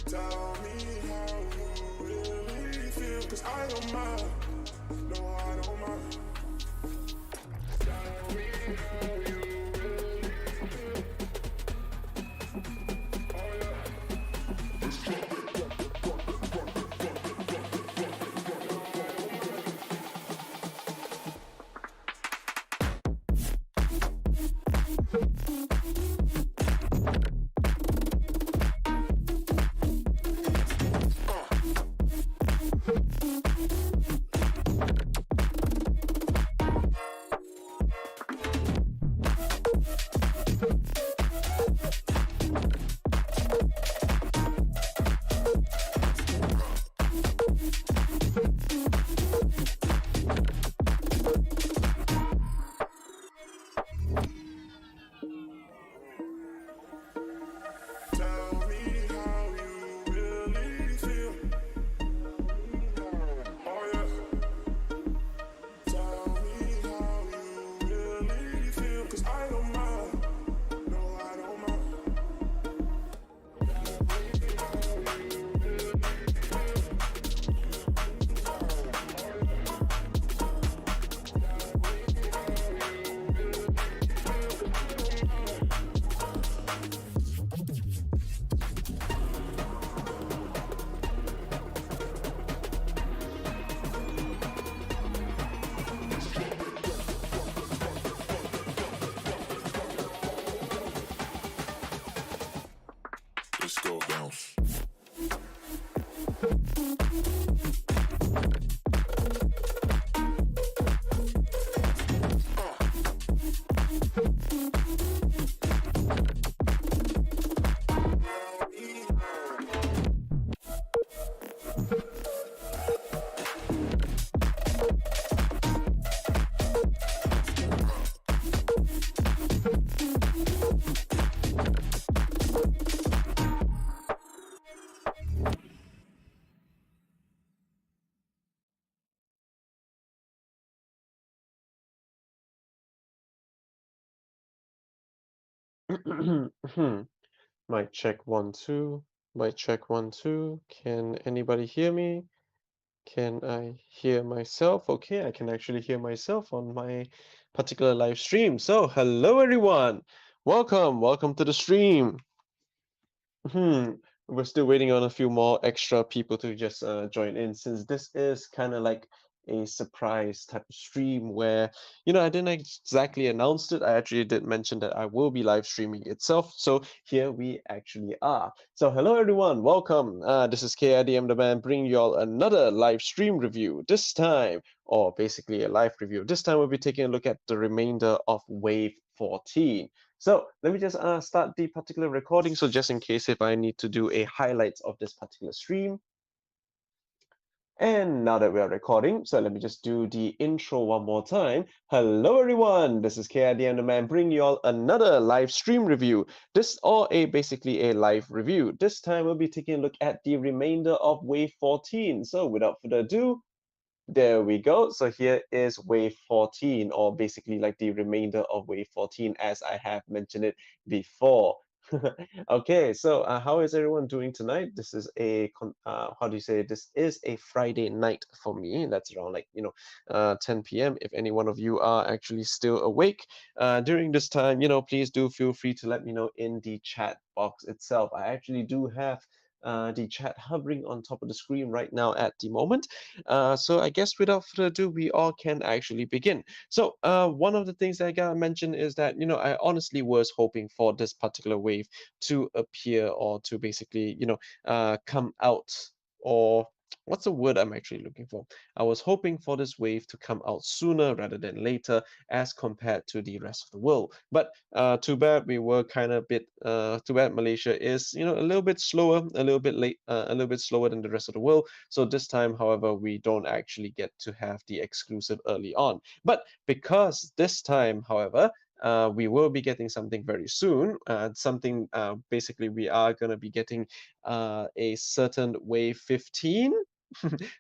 Tell me how you really feel, 'cause I don't mind. No, I don't mind. Tell me how you really feel. Oh yeah. Tell me how you really feel. Oh yeah. Tell me how you really feel, 'cause I don't mind. No, I don't mind. Let's go bounce. Mic check 1 2. Mic check 1 2. Can anybody hear me? Can I hear myself? Okay, I can actually hear myself on my particular live stream. So, hello everyone. Welcome to the stream. Hmm. We're still waiting on a few more extra people to just join in since this is kind of like a surprise type of stream where, I didn't exactly announce it. I actually did mention that I will be live streaming itself. So here we actually are. So hello everyone, welcome. This is KIDM the man bringing you all another live stream review. This time, or basically a live review. This time we'll be taking a look at the remainder of Wave 14. So let me just start the particular recording. So just in case if I need to do a highlights of this particular stream. And now that we are recording, so let me just do the intro one more time. Hello everyone, this is KIDM the man bringing you all another live stream review. This or a basically a live review. This time we'll be taking a look at the remainder of Wave 14. So without further ado, there we go. So here is wave 14, or basically like the remainder of wave 14, as I have mentioned it before. Okay, so how is everyone doing tonight? This is how do you say it? This is a Friday night for me. That's around like 10 p.m. If any one of you are actually still awake during this time, please do feel free to let me know in the chat box itself. I actually do have the chat hovering on top of the screen right now at the moment. So I guess without further ado, we all can actually begin. So one of the things that I gotta mention is that I honestly was hoping for this particular wave to appear or to basically come out, or what's the word I'm actually looking for? I was hoping for this wave to come out sooner rather than later as compared to the rest of the world. But too bad we were kind of bit. Too bad Malaysia is a little bit slower, a little bit late, a little bit slower than the rest of the world. So this time, however, we don't actually get to have the exclusive early on. But because this time, however, we will be getting something very soon. Something basically we are going to be getting a certain wave 15.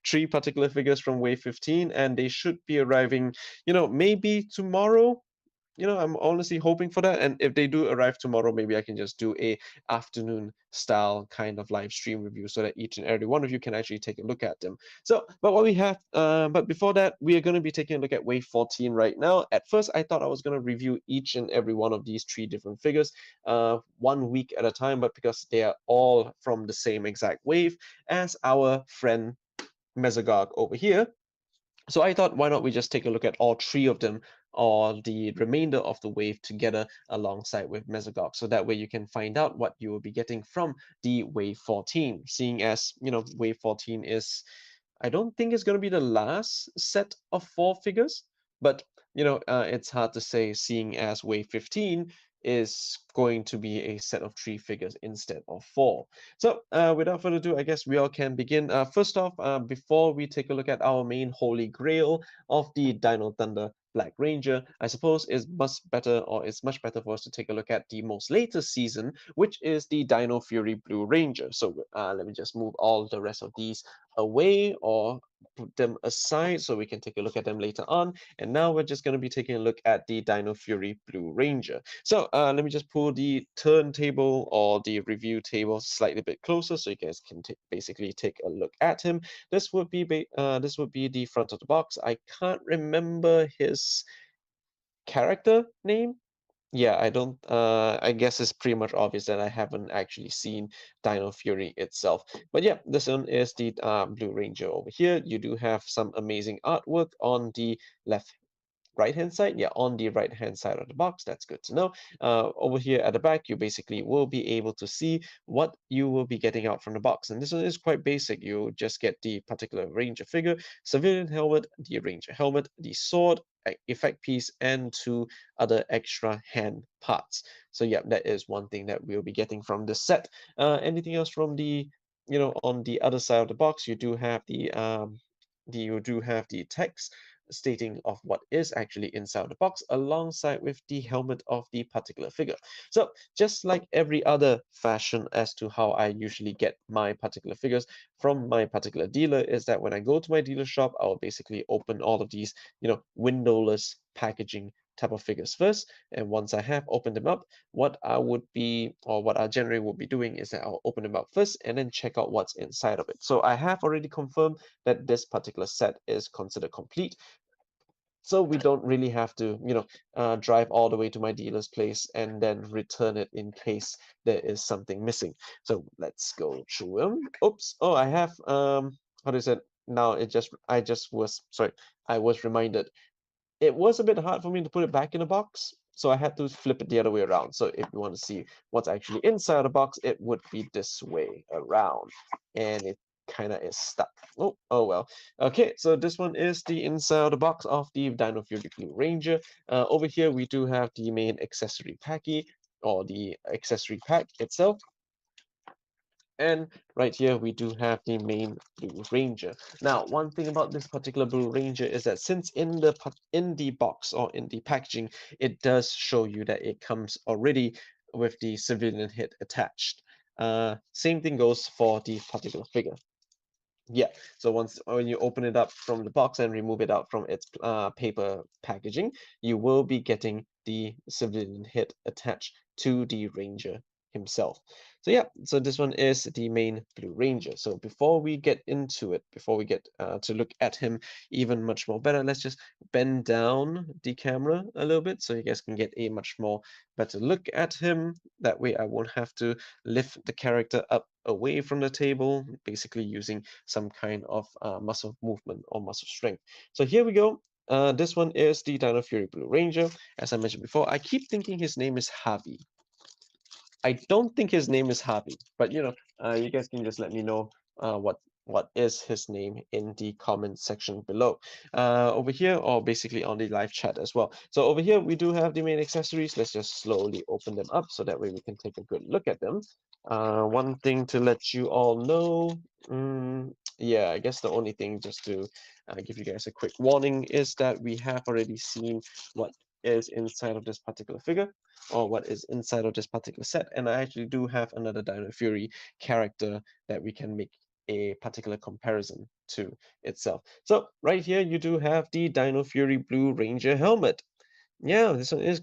Three particular figures from wave 15, and they should be arriving maybe tomorrow, I'm honestly hoping for that. And if they do arrive tomorrow, maybe I can just do a afternoon style kind of live stream review so that each and every one of you can actually take a look at them. So, but what we have, but before that, we are going to be taking a look at Wave 14 right now. At first, I thought I was going to review each and every one of these three different figures, 1 week at a time, but because they are all from the same exact wave as our friend Mesogog over here, so I thought, why not we just take a look at all three of them or the remainder of the wave together alongside with Mesogog. So that way you can find out what you will be getting from the wave 14, seeing as, wave 14 is, I don't think it's going to be the last set of four figures, but it's hard to say, seeing as wave 15 is going to be a set of three figures instead of four. So, without further ado, I guess we all can begin. First off, before we take a look at our main holy grail of the Dino Thunder Black Ranger, I suppose it's much better for us to take a look at the most latest season, which is the Dino Fury Blue Ranger. So, let me just move all the rest of these away or put them aside so we can take a look at them later on. And now we're just going to be taking a look at the Dino Fury Blue Ranger. So let me just pull the turntable or the review table slightly bit closer so you guys can basically take a look at him. This would be the front of the box. I can't remember his character name. Yeah, I don't. I guess it's pretty much obvious that I haven't actually seen Dino Fury itself. But yeah, this one is the Blue Ranger over here. You do have some amazing artwork on the left right hand side. Yeah, on the right hand side of the box. That's good to know. Over here at the back, you basically will be able to see what you will be getting out from the box. And this one is quite basic. You just get the particular Ranger figure, civilian helmet, the Ranger helmet, the sword, effect piece, and two other extra hand parts. So yeah, that is one thing that we'll be getting from this set. Anything else from on the other side of the box, you do have the text stating of what is actually inside the box alongside with the helmet of the particular figure. So just like every other fashion as to how I usually get my particular figures from my particular dealer is that when I go to my dealer shop, I'll basically open all of these, windowless packaging type of figures first. And once I have opened them up, what I generally would be doing is that I'll open them up first and then check out what's inside of it. So I have already confirmed that this particular set is considered complete, so we don't really have to drive all the way to my dealer's place and then return it in case there is something missing. So let's go through them. Oops. Oh, I have how is it now? I was reminded it was a bit hard for me to put it back in the box, so I had to flip it the other way around. So if you want to see what's actually inside the box, it would be this way around, and it kind of is stuck. Oh well. Okay, so this one is the inside of the box of the Dino Fury Blue Ranger. Over here we do have the main accessory packy or the accessory pack itself. And right here, we do have the main Blue Ranger. Now, one thing about this particular Blue Ranger is that since in the box or in the packaging, it does show you that it comes already with the civilian hit attached. Same thing goes for the particular figure. Yeah, so when you open it up from the box and remove it out from its paper packaging, you will be getting the civilian hit attached to the Ranger himself. So yeah, so this one is the main Blue Ranger. So before we get into it, before we get to look at him even much more better, let's just bend down the camera a little bit so you guys can get a much more better look at him. That way I won't have to lift the character up away from the table, basically using some kind of muscle movement or muscle strength. So here we go. This one is the Dino Fury Blue Ranger. As I mentioned before, I keep thinking his name is Harvey. I don't think his name is Harvey, but you guys can just let me know what is his name in the comment section below. Over here, or basically on the live chat as well. So over here, we do have the main accessories. Let's just slowly open them up so that way we can take a good look at them. One thing to let you all know, yeah, I guess the only thing just to give you guys a quick warning is that we have already seen what is inside of this particular figure or what is inside of this particular set, and I actually do have another Dino Fury character that we can make a particular comparison to itself. So right here you do have the Dino Fury Blue Ranger helmet. Yeah, this one is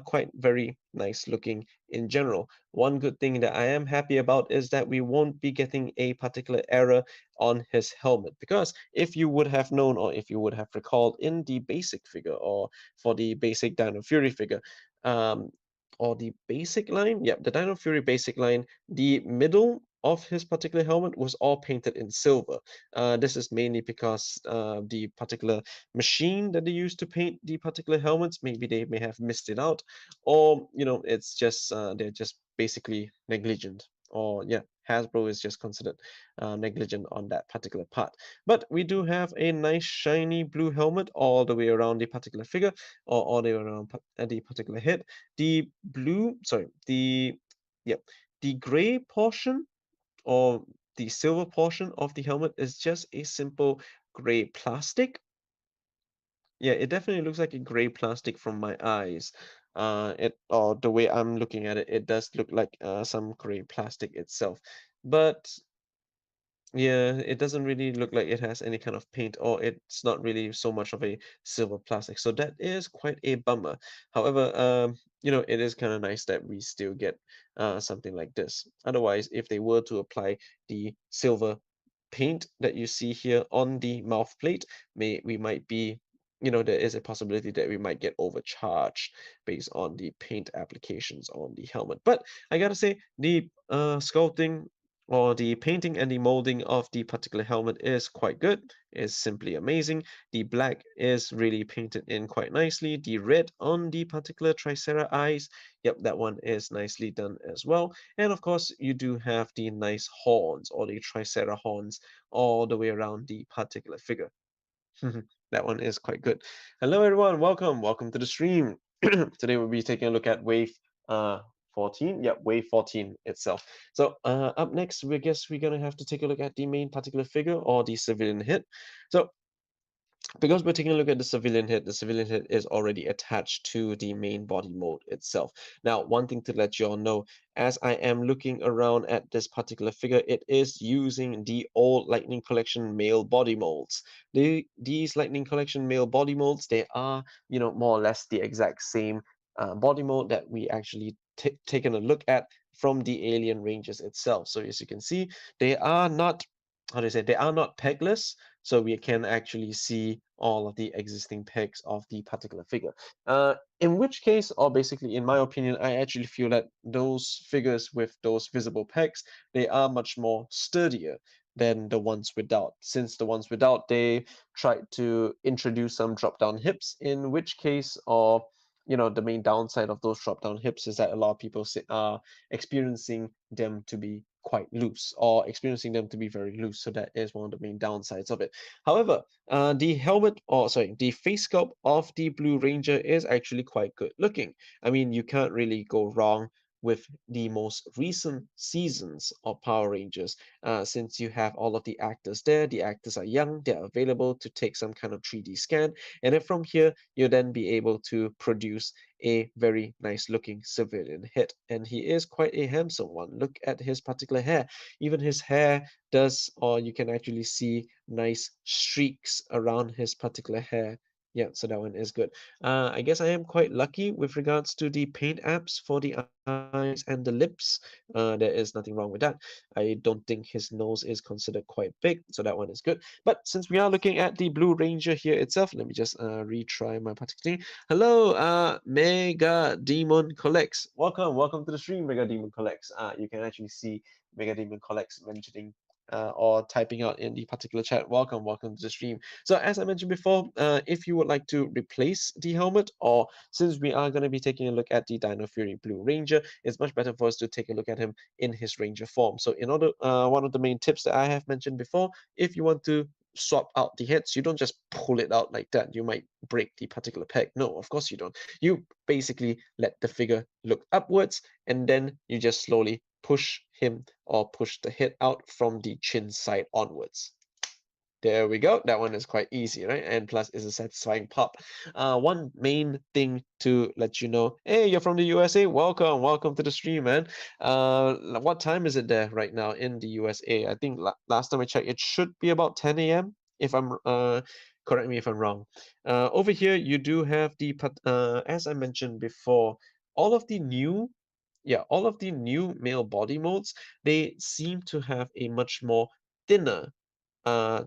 quite very nice looking in general. One good thing that I am happy about is that we won't be getting a particular error on his helmet, because if you would have known, or if you would have recalled in the basic figure, or for the basic Dino Fury figure, um, or the basic line, yeah, the Dino Fury basic line, the middle of his particular helmet was all painted in silver. This is mainly because the particular machine that they use to paint the particular helmets, maybe they may have missed it out, or it's just they're just basically negligent, or yeah, Hasbro is just considered negligent on that particular part. But we do have a nice shiny blue helmet all the way around the particular figure, or all the way around the particular head. The blue, sorry, yeah, the gray portion, or the silver portion of the helmet, is just a simple gray plastic. Yeah, it definitely looks like a gray plastic from my eyes. It, or the way I'm looking at it, it does look like some gray plastic itself. But yeah, it doesn't really look like it has any kind of paint, or it's not really so much of a silver plastic. So that is quite a bummer. However, it is kind of nice that we still get something like this. Otherwise, if they were to apply the silver paint that you see here on the mouth plate, we might be, there is a possibility that we might get overcharged based on the paint applications on the helmet. But I gotta say, the sculpting, or the painting and the molding of the particular helmet, is quite good. It's simply amazing. The black is really painted in quite nicely. The red on the particular Tricera eyes, yep, that one is nicely done as well. And of course, you do have the nice horns, or the Tricera horns, all the way around the particular figure. That one is quite good. Hello, everyone. Welcome to the stream. Today we'll be taking a look at Wave uh 14. Yeah, Wave 14 itself. So up next, we guess we're gonna have to take a look at the main particular figure, or the civilian hit. So because we're taking a look at the civilian hit is already attached to the main body mode itself. Now, one thing to let you all know, as I am looking around at this particular figure, it is using the old Lightning Collection male body molds. These Lightning Collection male body molds, they are, more or less the exact same body mold that we actually taken a look at from the Alien Ranges itself. So as you can see, they are not, how do you say, they are not pegless, so we can actually see all of the existing pegs of the particular figure. In which case, or basically in my opinion, I actually feel that those figures with those visible pegs, they are much more sturdier than the ones without, since the ones without, they tried to introduce some drop down hips, in which case, or the main downside of those drop down hips is that a lot of people are experiencing them to be quite loose, or experiencing them to be very loose. So that is one of the main downsides of it. However, the helmet, or sorry, the face sculpt of the Blue Ranger is actually quite good looking. I mean, you can't really go wrong with the most recent seasons of Power Rangers, since you have all of the actors there. The actors are young, they're available to take some kind of 3D scan, and then from here, you'll then be able to produce a very nice looking civilian hit. And he is quite a handsome one. Look at his particular hair. Even his hair does, or you can actually see nice streaks around his particular hair. Yeah, so that one is good. I guess I am quite lucky with regards to the paint apps for the eyes and the lips. There is nothing wrong with that. I don't think his nose is considered quite big, so that one is good. But since we are looking at the Blue Ranger here itself, let me just retry my particular thing. Hello, Mega Demon Collects. Welcome to the stream, Mega Demon Collects. You can actually see Mega Demon Collects mentioning or typing out in the particular chat. Welcome to the stream. So as I mentioned before, if you would like to replace the helmet, or since we are going to be taking a look at the Dino Fury Blue Ranger, it's much better for us to take a look at him in his Ranger form. So in order, one of the main tips that I have mentioned before, if you want to swap out the heads, you don't just pull it out like that. You might break the particular peg. No, of course you don't. You basically let the figure look upwards, and then you just slowly push him, or push the head out from the chin side onwards. There we go. That one is quite easy, right? And plus, it's a satisfying pop. One main thing to let you know, hey, you're from the USA. Welcome to the stream, man. What time is it there right now in the USA? I think last time I checked, it should be about 10 a.m. if I'm Correct me if I'm wrong. Over here, you do have as I mentioned before, all of the new, yeah, all of the new male body modes, they seem to have a much more thinner, uh,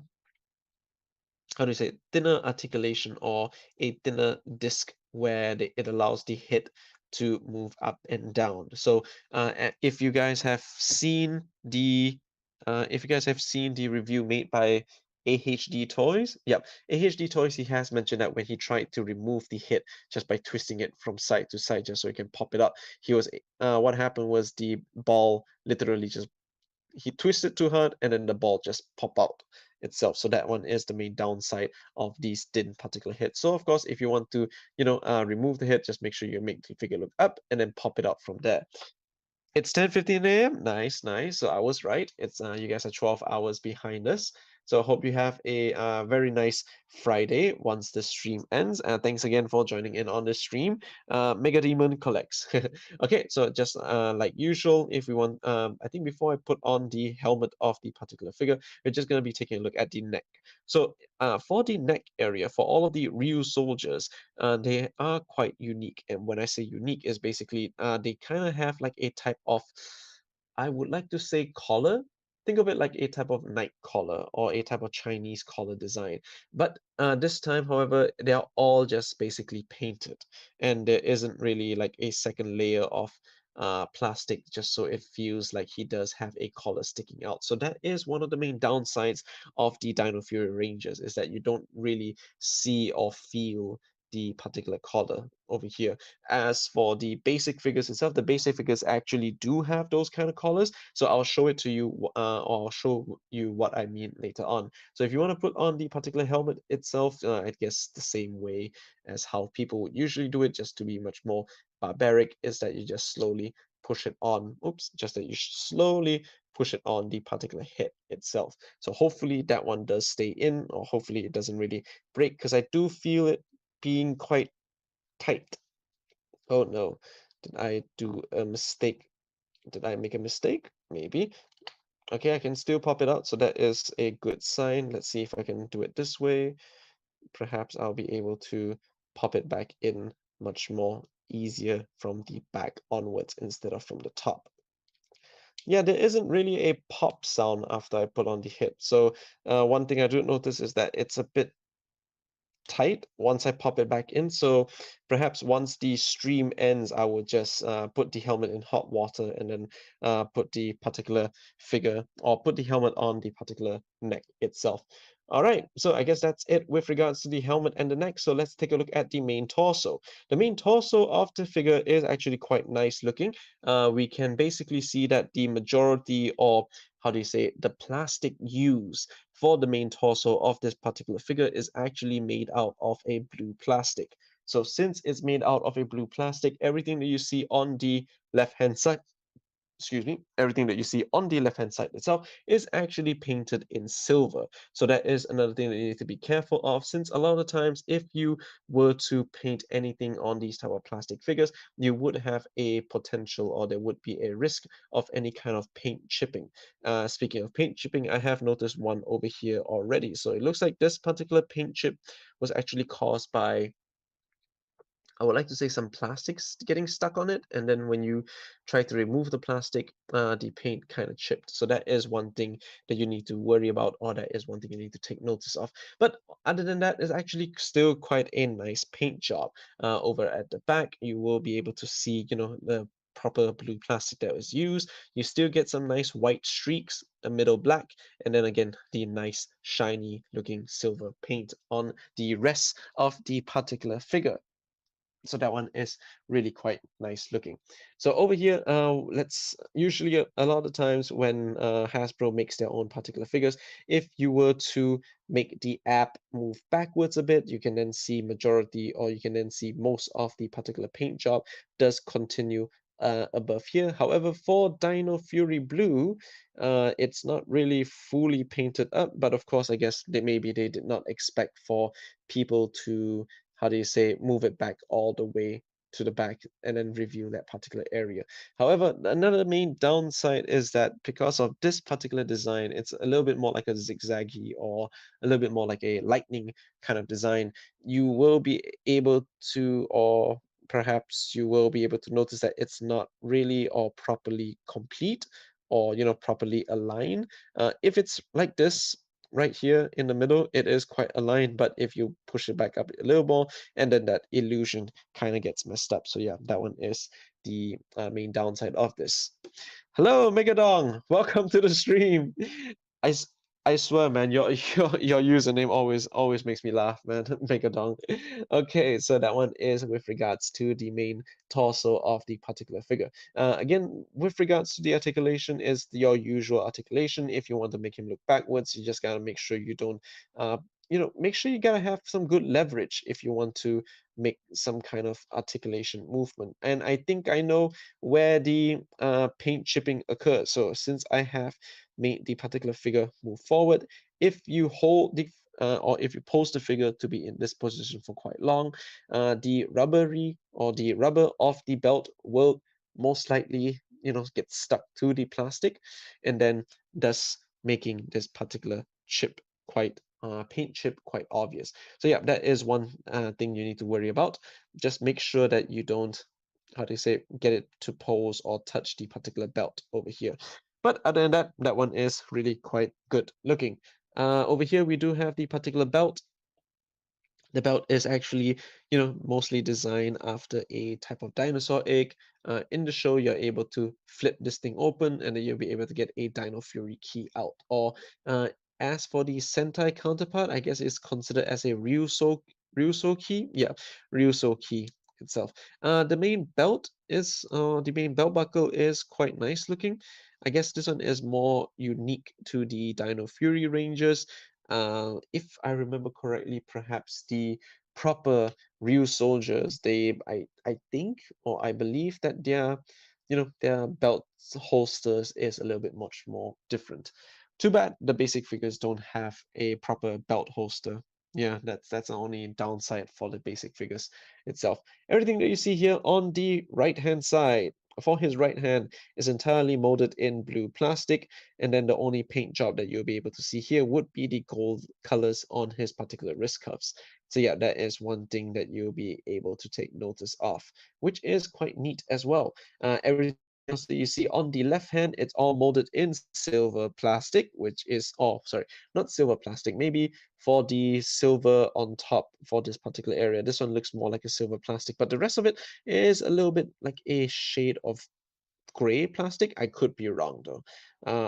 how do you say it, thinner articulation or a thinner disc where it allows the head to move up and down. So if you guys have seen the review made by AHD Toys, yep, AHD Toys, he has mentioned that when he tried to remove the head just by twisting it from side to side just so he can pop it up, what happened was the ball literally just he twisted too hard and then the ball just pop out itself. So that one is the main downside of these thin particular heads. So of course, if you want to, remove the head, just make sure you make the figure look up and then pop it out from there. It's 10:15 a.m. Nice, nice. So I was right. It's you guys are 12 hours behind us. So I hope you have a very nice Friday once the stream ends. Thanks again for joining in on the stream. Mega Demon collects. Okay, so just like usual, if we want, I think before I put on the helmet of the particular figure, we're just gonna be taking a look at the neck. So for the neck area, for all of the Ryu soldiers, they are quite unique. And when I say unique, is basically they kind of have like a type of, I would like to say collar. Think of it like a type of night collar or a type of Chinese collar design. But this time, however, they are all just basically painted, and there isn't really like a second layer of plastic just so it feels like he does have a collar sticking out. So that is one of the main downsides of the Dino Fury Rangers, is that you don't really see or feel the particular color over here. As for the basic figures itself, the basic figures actually do have those kind of collars. So I'll show it to you, or I'll show you what I mean later on. So if you want to put on the particular helmet itself, I guess the same way as how people would usually do it, just to be much more barbaric, is that you just slowly push it on. Oops, just that you slowly push it on the particular head itself. So hopefully that one does stay in, or hopefully it doesn't really break, because I do feel it being quite tight. Oh no, did I do a mistake? Did I make a mistake? Maybe. Okay, I can still pop it out, so that is a good sign. Let's see if I can do it this way. Perhaps I'll be able to pop it back in much more easier from the back onwards instead of from the top. Yeah, there isn't really a pop sound after I put on the hip. So one thing I do notice is that it's a bit tight once I pop it back in. So perhaps once the stream ends, I will just put the helmet in hot water and then put the particular figure, or put the helmet on the particular neck itself. All right, so I guess that's it with regards to the helmet and the neck. So let's take a look at the main torso. The main torso of the figure is actually quite nice looking. We can basically see that the majority, or how do you say it, the plastic used for the main torso of this particular figure is actually made out of a blue plastic. So since it's made out of a blue plastic, everything that you see on the left hand side, excuse me, everything that you see on the left hand side itself is actually painted in silver. So that is another thing that you need to be careful of, since a lot of times if you were to paint anything on these type of plastic figures, you would have a potential, or there would be a risk of any kind of paint chipping. Speaking of paint chipping, I have noticed one over here already. So it looks like this particular paint chip was actually caused by, I would like to say, some plastics getting stuck on it, and then when you try to remove the plastic, the paint kind of chipped. So that is one thing that you need to worry about, or that is one thing you need to take notice of. But other than that, it's actually still quite a nice paint job. Over at the back, you will be able to see, the proper blue plastic that was used. You still get some nice white streaks, a middle black, and then again the nice shiny looking silver paint on the rest of the particular figure. So that one is really quite nice looking. So over here, let's usually a lot of times when Hasbro makes their own particular figures, if you were to make the app move backwards a bit, you can then see majority, or you can then see most of the particular paint job does continue above here. However, for Dino Fury Blue, it's not really fully painted up, but of course, I guess maybe they did not expect for people to, how do you say, move it back all the way to the back and then review that particular area. However, another main downside is that because of this particular design, it's a little bit more like a zigzaggy or a little bit more like a lightning kind of design. You will be able to, or perhaps you will be able to notice that it's not really or properly complete or properly aligned. If it's like this right here in the middle, it is quite aligned, but if you push it back up a little more, and then that illusion kind of gets messed up. So yeah, that one is the main downside of this. Hello, Megadong. Welcome to the stream. I, s- I swear, man, your username always makes me laugh, man. Megadong. Okay, so that one is with regards to the main torso of the particular figure. Again, with regards to the articulation, is your usual articulation. If you want to make him look backwards, you just gotta make sure you don't, make sure you gotta have some good leverage if you want to make some kind of articulation movement. And I think I know where the paint chipping occurs. So since I have made the particular figure move forward, if you hold the or if you pose the figure to be in this position for quite long, the rubbery or the rubber of the belt will most likely, get stuck to the plastic, and then thus making this particular chip quite paint chip quite obvious. So yeah, that is one thing you need to worry about. Just make sure that you don't, how do you say, get it to pose or touch the particular belt over here. But other than that, that one is really quite good looking. Over here we do have the particular belt. The belt is actually, mostly designed after a type of dinosaur egg. In the show, you're able to flip this thing open, and then you'll be able to get a Dino Fury key out. Or as for the Sentai counterpart, I guess it's considered as a Ryuso key. Yeah, Ryuso key itself. The main belt buckle is quite nice looking. I guess this one is more unique to the Dino Fury Rangers. If I remember correctly, perhaps the proper real soldiers, I think or I believe that their belt holsters is a little bit much more different. Too bad the basic figures don't have a proper belt holster. Yeah, that's the only downside for the basic figures itself. Everything that you see here on the right hand side, for his right hand, is entirely molded in blue plastic, and then the only paint job that you'll be able to see here would be the gold colors on his particular wrist cuffs. So yeah, that is one thing that you'll be able to take notice of, which is quite neat as well. Everything else that you see on the left hand, it's all molded in silver plastic, which is, oh, sorry, not silver plastic, maybe for the silver on top for this particular area. This one looks more like a silver plastic, but the rest of it is a little bit like a shade of gray plastic. I could be wrong though.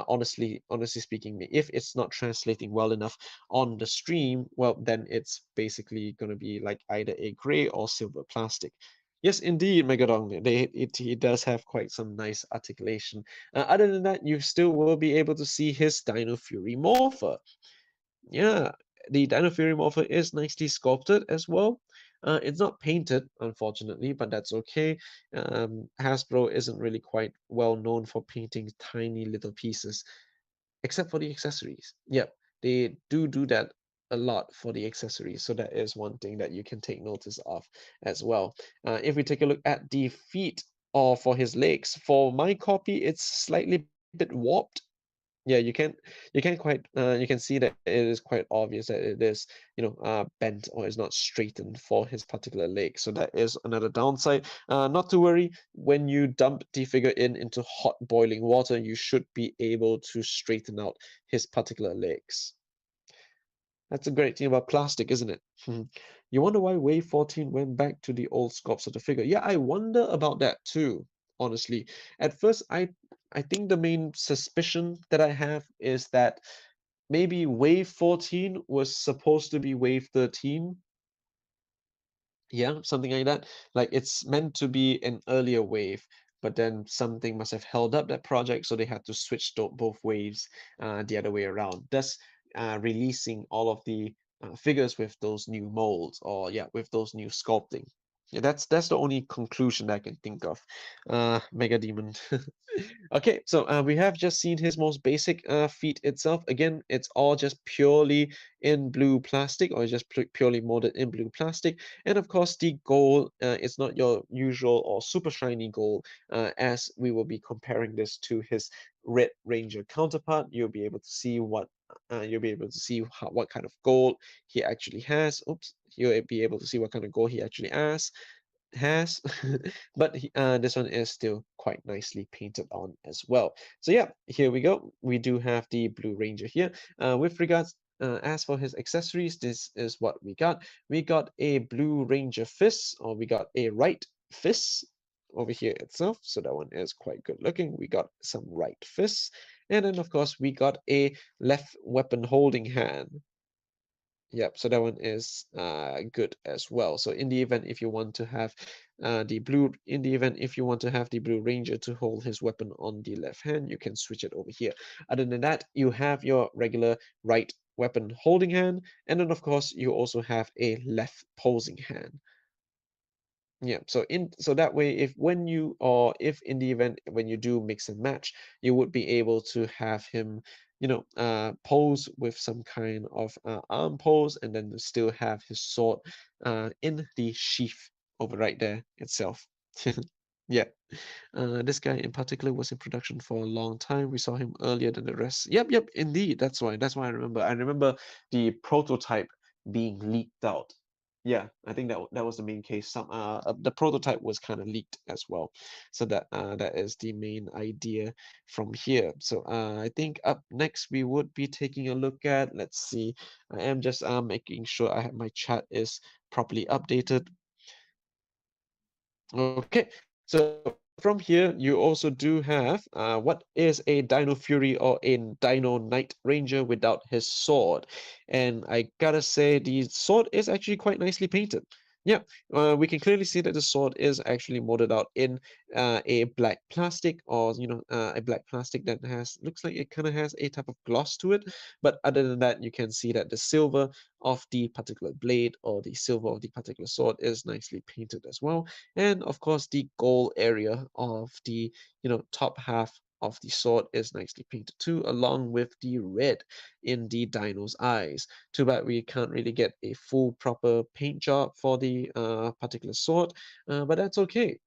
Honestly speaking, if it's not translating well enough on the stream, well, then it's basically gonna be like either a gray or silver plastic. Yes, indeed, Megadong. It does have quite some nice articulation. Other than that, you still will be able to see his Dino Fury Morpher. Yeah, the Dino Fury Morpher is nicely sculpted as well. It's not painted, unfortunately, but that's okay. Hasbro isn't really quite well known for painting tiny little pieces, except for the accessories. Yep, they do that a lot for the accessories, so that is one thing that you can take notice of as well. If we take a look at the feet or for his legs, for my copy, it's slightly bit warped. Yeah, you can see that it is quite obvious that it is, bent or is not straightened for his particular leg. So that is another downside. Not to worry, when you dump the figure into hot boiling water, you should be able to straighten out his particular legs. That's a great thing about plastic, isn't it? You wonder why Wave 14 went back to the old sculpts of the figure. Yeah, I wonder about that too, honestly. At first, I think the main suspicion that I have is that maybe Wave 14 was supposed to be Wave 13. Yeah, something like that. Like it's meant to be an earlier wave, but then something must have held up that project, so they had to switch both waves the other way around, thus releasing all of the figures with those new molds or yeah, with those new sculpting. Yeah, that's the only conclusion that I can think of. Mega Demon. Okay, so we have just seen his most basic feat itself. Again, it's all just purely in blue plastic, or just purely molded in blue plastic. And of course, the gold is not your usual or super shiny gold, as we will be comparing this to his Red Ranger counterpart. You'll be able to see what kind of gold he actually has. Oops, you'll be able to see what kind of gold he actually has, but this one is still quite nicely painted on as well. So yeah, here we go. We do have the Blue Ranger here. With regards, as for his accessories, this is what we got. We got a Blue Ranger fist, or we got a right fist over here itself. So that one is quite good looking. We got some right fists, and then of course we got a left weapon holding hand. Yep, so that one is good as well. So in the event if you want to have the Blue Ranger to hold his weapon on the left hand, you can switch it over here. Other than that, you have your regular right weapon holding hand, and then of course you also have a left posing hand. Yeah, so that way, if in the event when you do mix and match, you would be able to have him, pose with some kind of arm pose, and then still have his sword in the sheath over right there itself. Yeah. This guy in particular was in production for a long time. We saw him earlier than the rest. Yep, yep, indeed. That's why. That's why I remember. I remember the prototype being leaked out. Yeah, I think that was the main case. The prototype was kind of leaked as well. So that is the main idea from here. So I think up next we would be taking a look at. Let's see. I am just making sure I have my chat is properly updated. Okay, so from here, you also do have what is a Dino Fury or a Dino Knight Ranger without his sword. And I gotta say, the sword is actually quite nicely painted. Yeah, we can clearly see that the sword is actually molded out in a black plastic, or a black plastic that looks like it kind of has a type of gloss to it. But other than that, you can see that the silver of the particular blade, or the silver of the particular sword, is nicely painted as well. And of course, the gold area of the top half of the sword is nicely painted too, along with the red in the dino's eyes. Too bad we can't really get a full proper paint job for the particular sword, but that's okay.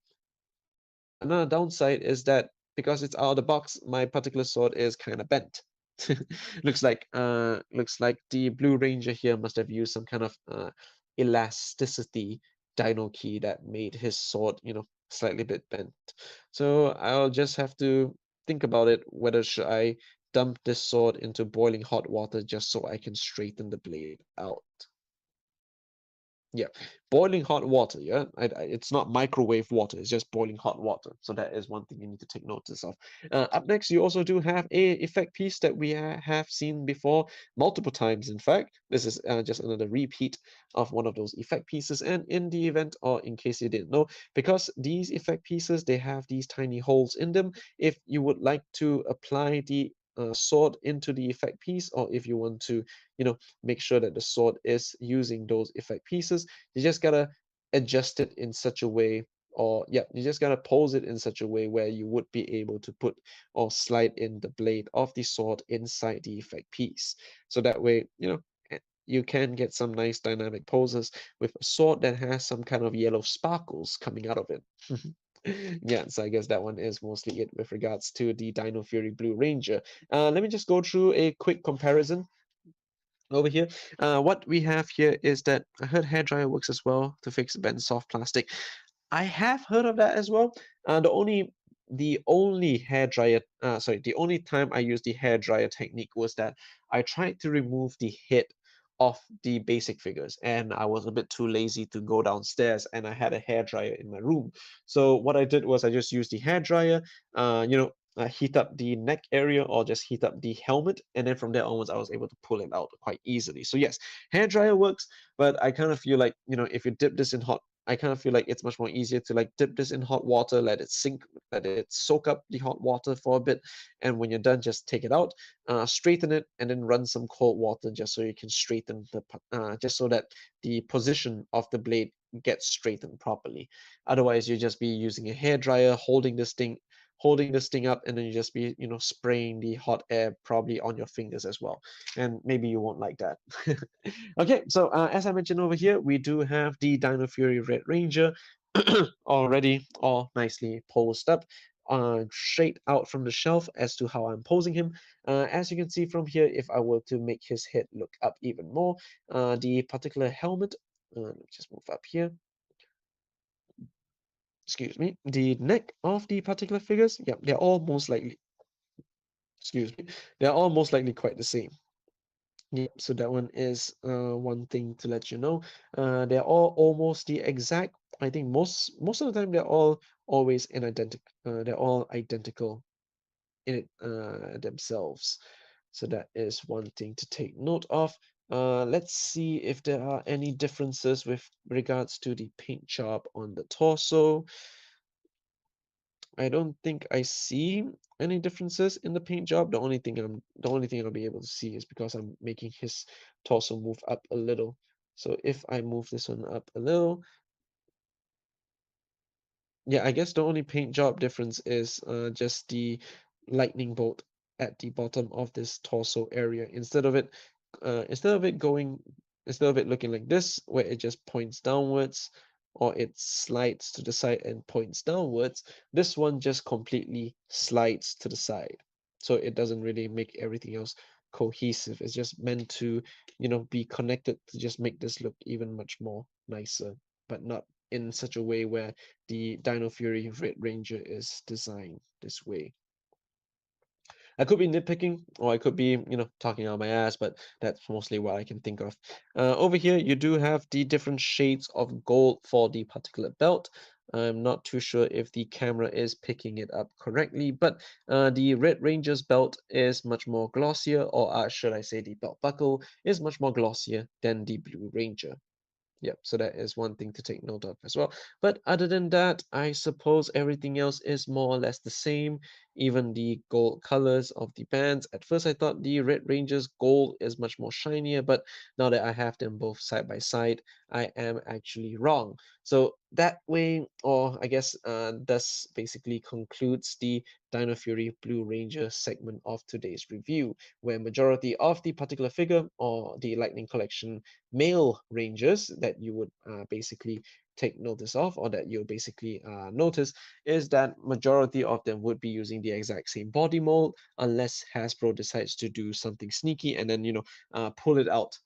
Another downside is that because it's out of the box, my particular sword is kind of bent. Looks like the Blue Ranger here must have used some kind of elasticity dino key that made his sword, slightly bit bent. So I'll just have to think about it, whether should I dump this sword into boiling hot water just so I can straighten the blade out. Yeah, boiling hot water. Yeah, it's not microwave water. It's just boiling hot water. So that is one thing you need to take notice of. Up next, you also do have a effect piece that we have seen before multiple times. In fact, this is just another repeat of one of those effect pieces. And in the event, or in case you didn't know, because these effect pieces, they have these tiny holes in them. If you would like to apply the sword into the effect piece, or if you want to, make sure that the sword is using those effect pieces, you just gotta adjust it in such a way, or yeah, you just gotta pose it in such a way where you would be able to put or slide in the blade of the sword inside the effect piece. So that way, you can get some nice dynamic poses with a sword that has some kind of yellow sparkles coming out of it. Yeah, so I guess that one is mostly it with regards to the Dino Fury Blue Ranger. Let me just go through a quick comparison over here. What we have here is that I heard hairdryer works as well to fix bent soft plastic. I have heard of that as well. The only the only time I used the hairdryer technique was that I tried to remove the head of the basic figures, and I was a bit too lazy to go downstairs, and I had a hairdryer in my room. So what I did was I just used the hairdryer, heat up the neck area, or just heat up the helmet, and then from there onwards I was able to pull it out quite easily. So yes, hairdryer works, but I kind of feel like, if you dip this in hot I kind of feel like it's much more easier to like dip this in hot water, let it sink, let it soak up the hot water for a bit, and when you're done, just take it out, straighten it, and then run some cold water just so you can straighten just so that the position of the blade gets straightened properly. Otherwise, you just be using a hair dryer, holding this thing up, and then you just be, spraying the hot air probably on your fingers as well. And maybe you won't like that. Okay, so as I mentioned over here, we do have the Dino Fury Red Ranger already all nicely posed up. Straight out from the shelf as to how I'm posing him. As you can see from here, if I were to make his head look up even more, the particular helmet, let me just move up here, excuse me, the neck of the particular figures, yeah, they're all most likely, excuse me, they're all most likely quite the same. Yep, so that one is one thing to let you know. They're all almost the exact. I think most of the time they're all always in identical. They're all identical in it themselves. So that is one thing to take note of. Let's see if there are any differences with regards to the paint job on the torso. I don't think I see any differences in the paint job. The only thing I'll be able to see is because I'm making his torso move up a little. So if I move this one up a little, yeah, I guess the only paint job difference is just the lightning bolt at the bottom of this torso area. Instead of it going, instead of it looking like this, where it just points downwards, or it slides to the side and points downwards, this one just completely slides to the side. So it doesn't really make everything else cohesive. It's just meant to, be connected to just make this look even much more nicer, but not in such a way where the Dino Fury Red Ranger is designed this way. I could be nitpicking, or I could be, talking out my ass, but that's mostly what I can think of. Over here, you do have the different shades of gold for the particular belt. I'm not too sure if the camera is picking it up correctly, but the Red Ranger's belt is much more glossier, or should I say the belt buckle is much more glossier than the Blue Ranger. Yep, so that is one thing to take note of as well. But other than that, I suppose everything else is more or less the same. Even the gold colors of the bands. At first, I thought the Red Ranger's gold is much more shinier, but now that I have them both side by side, I am actually wrong. So that way, or I guess this basically concludes the Dino Fury Blue Ranger segment of today's review, where majority of the particular figure or the Lightning Collection male rangers that you would basically take notice of, or that you'll basically notice, is that majority of them would be using the exact same body mold, unless Hasbro decides to do something sneaky and then pull it out,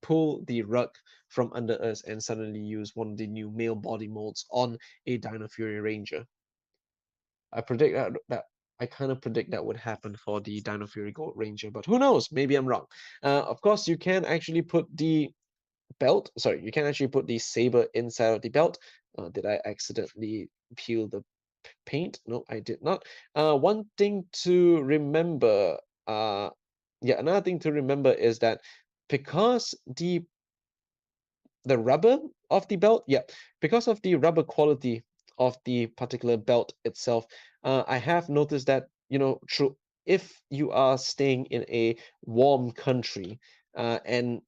pull the rug from under us and suddenly use one of the new male body molds on a Dino Fury Ranger. I predict that I kind of predict that would happen for the Dino Fury Gold Ranger, but who knows? Maybe I'm wrong. Of course, you can actually put the belt. Sorry, you can actually put the saber inside of the belt. Did I accidentally peel the paint? No, I did not. One thing to remember, yeah, another thing to remember is that because the rubber of the belt, yeah, because of the rubber quality of the particular belt itself, I have noticed that, true, if you are staying in a warm country, and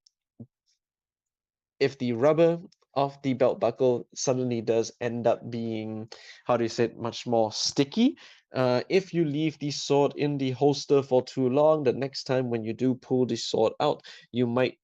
if the rubber of the belt buckle suddenly does end up being, how do you say it, much more sticky, if you leave the sword in the holster for too long, the next time when you do pull the sword out, you might,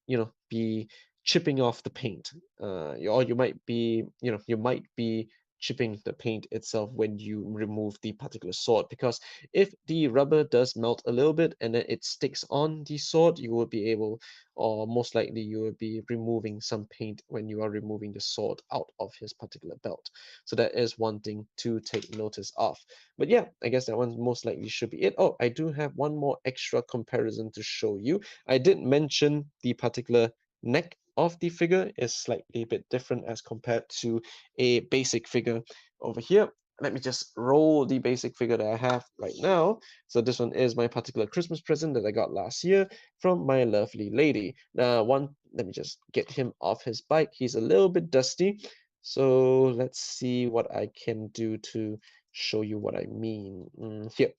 be chipping off the paint, or you might be chipping the paint itself when you remove the particular sword, because if the rubber does melt a little bit and then it sticks on the sword, you will be able, or most likely you will be removing some paint when you are removing the sword out of his particular belt. So that is one thing to take notice of. But yeah, I guess that one most likely should be it. Oh, I do have one more extra comparison to show you. I did mention the particular neck of the figure is slightly a bit different as compared to a basic figure over here. Let me just roll the basic figure that I have right now. So this one is my particular Christmas present that I got last year from my lovely lady. Let me just get him off his bike. He's a little bit dusty. So let's see what I can do to show you what I mean. Here.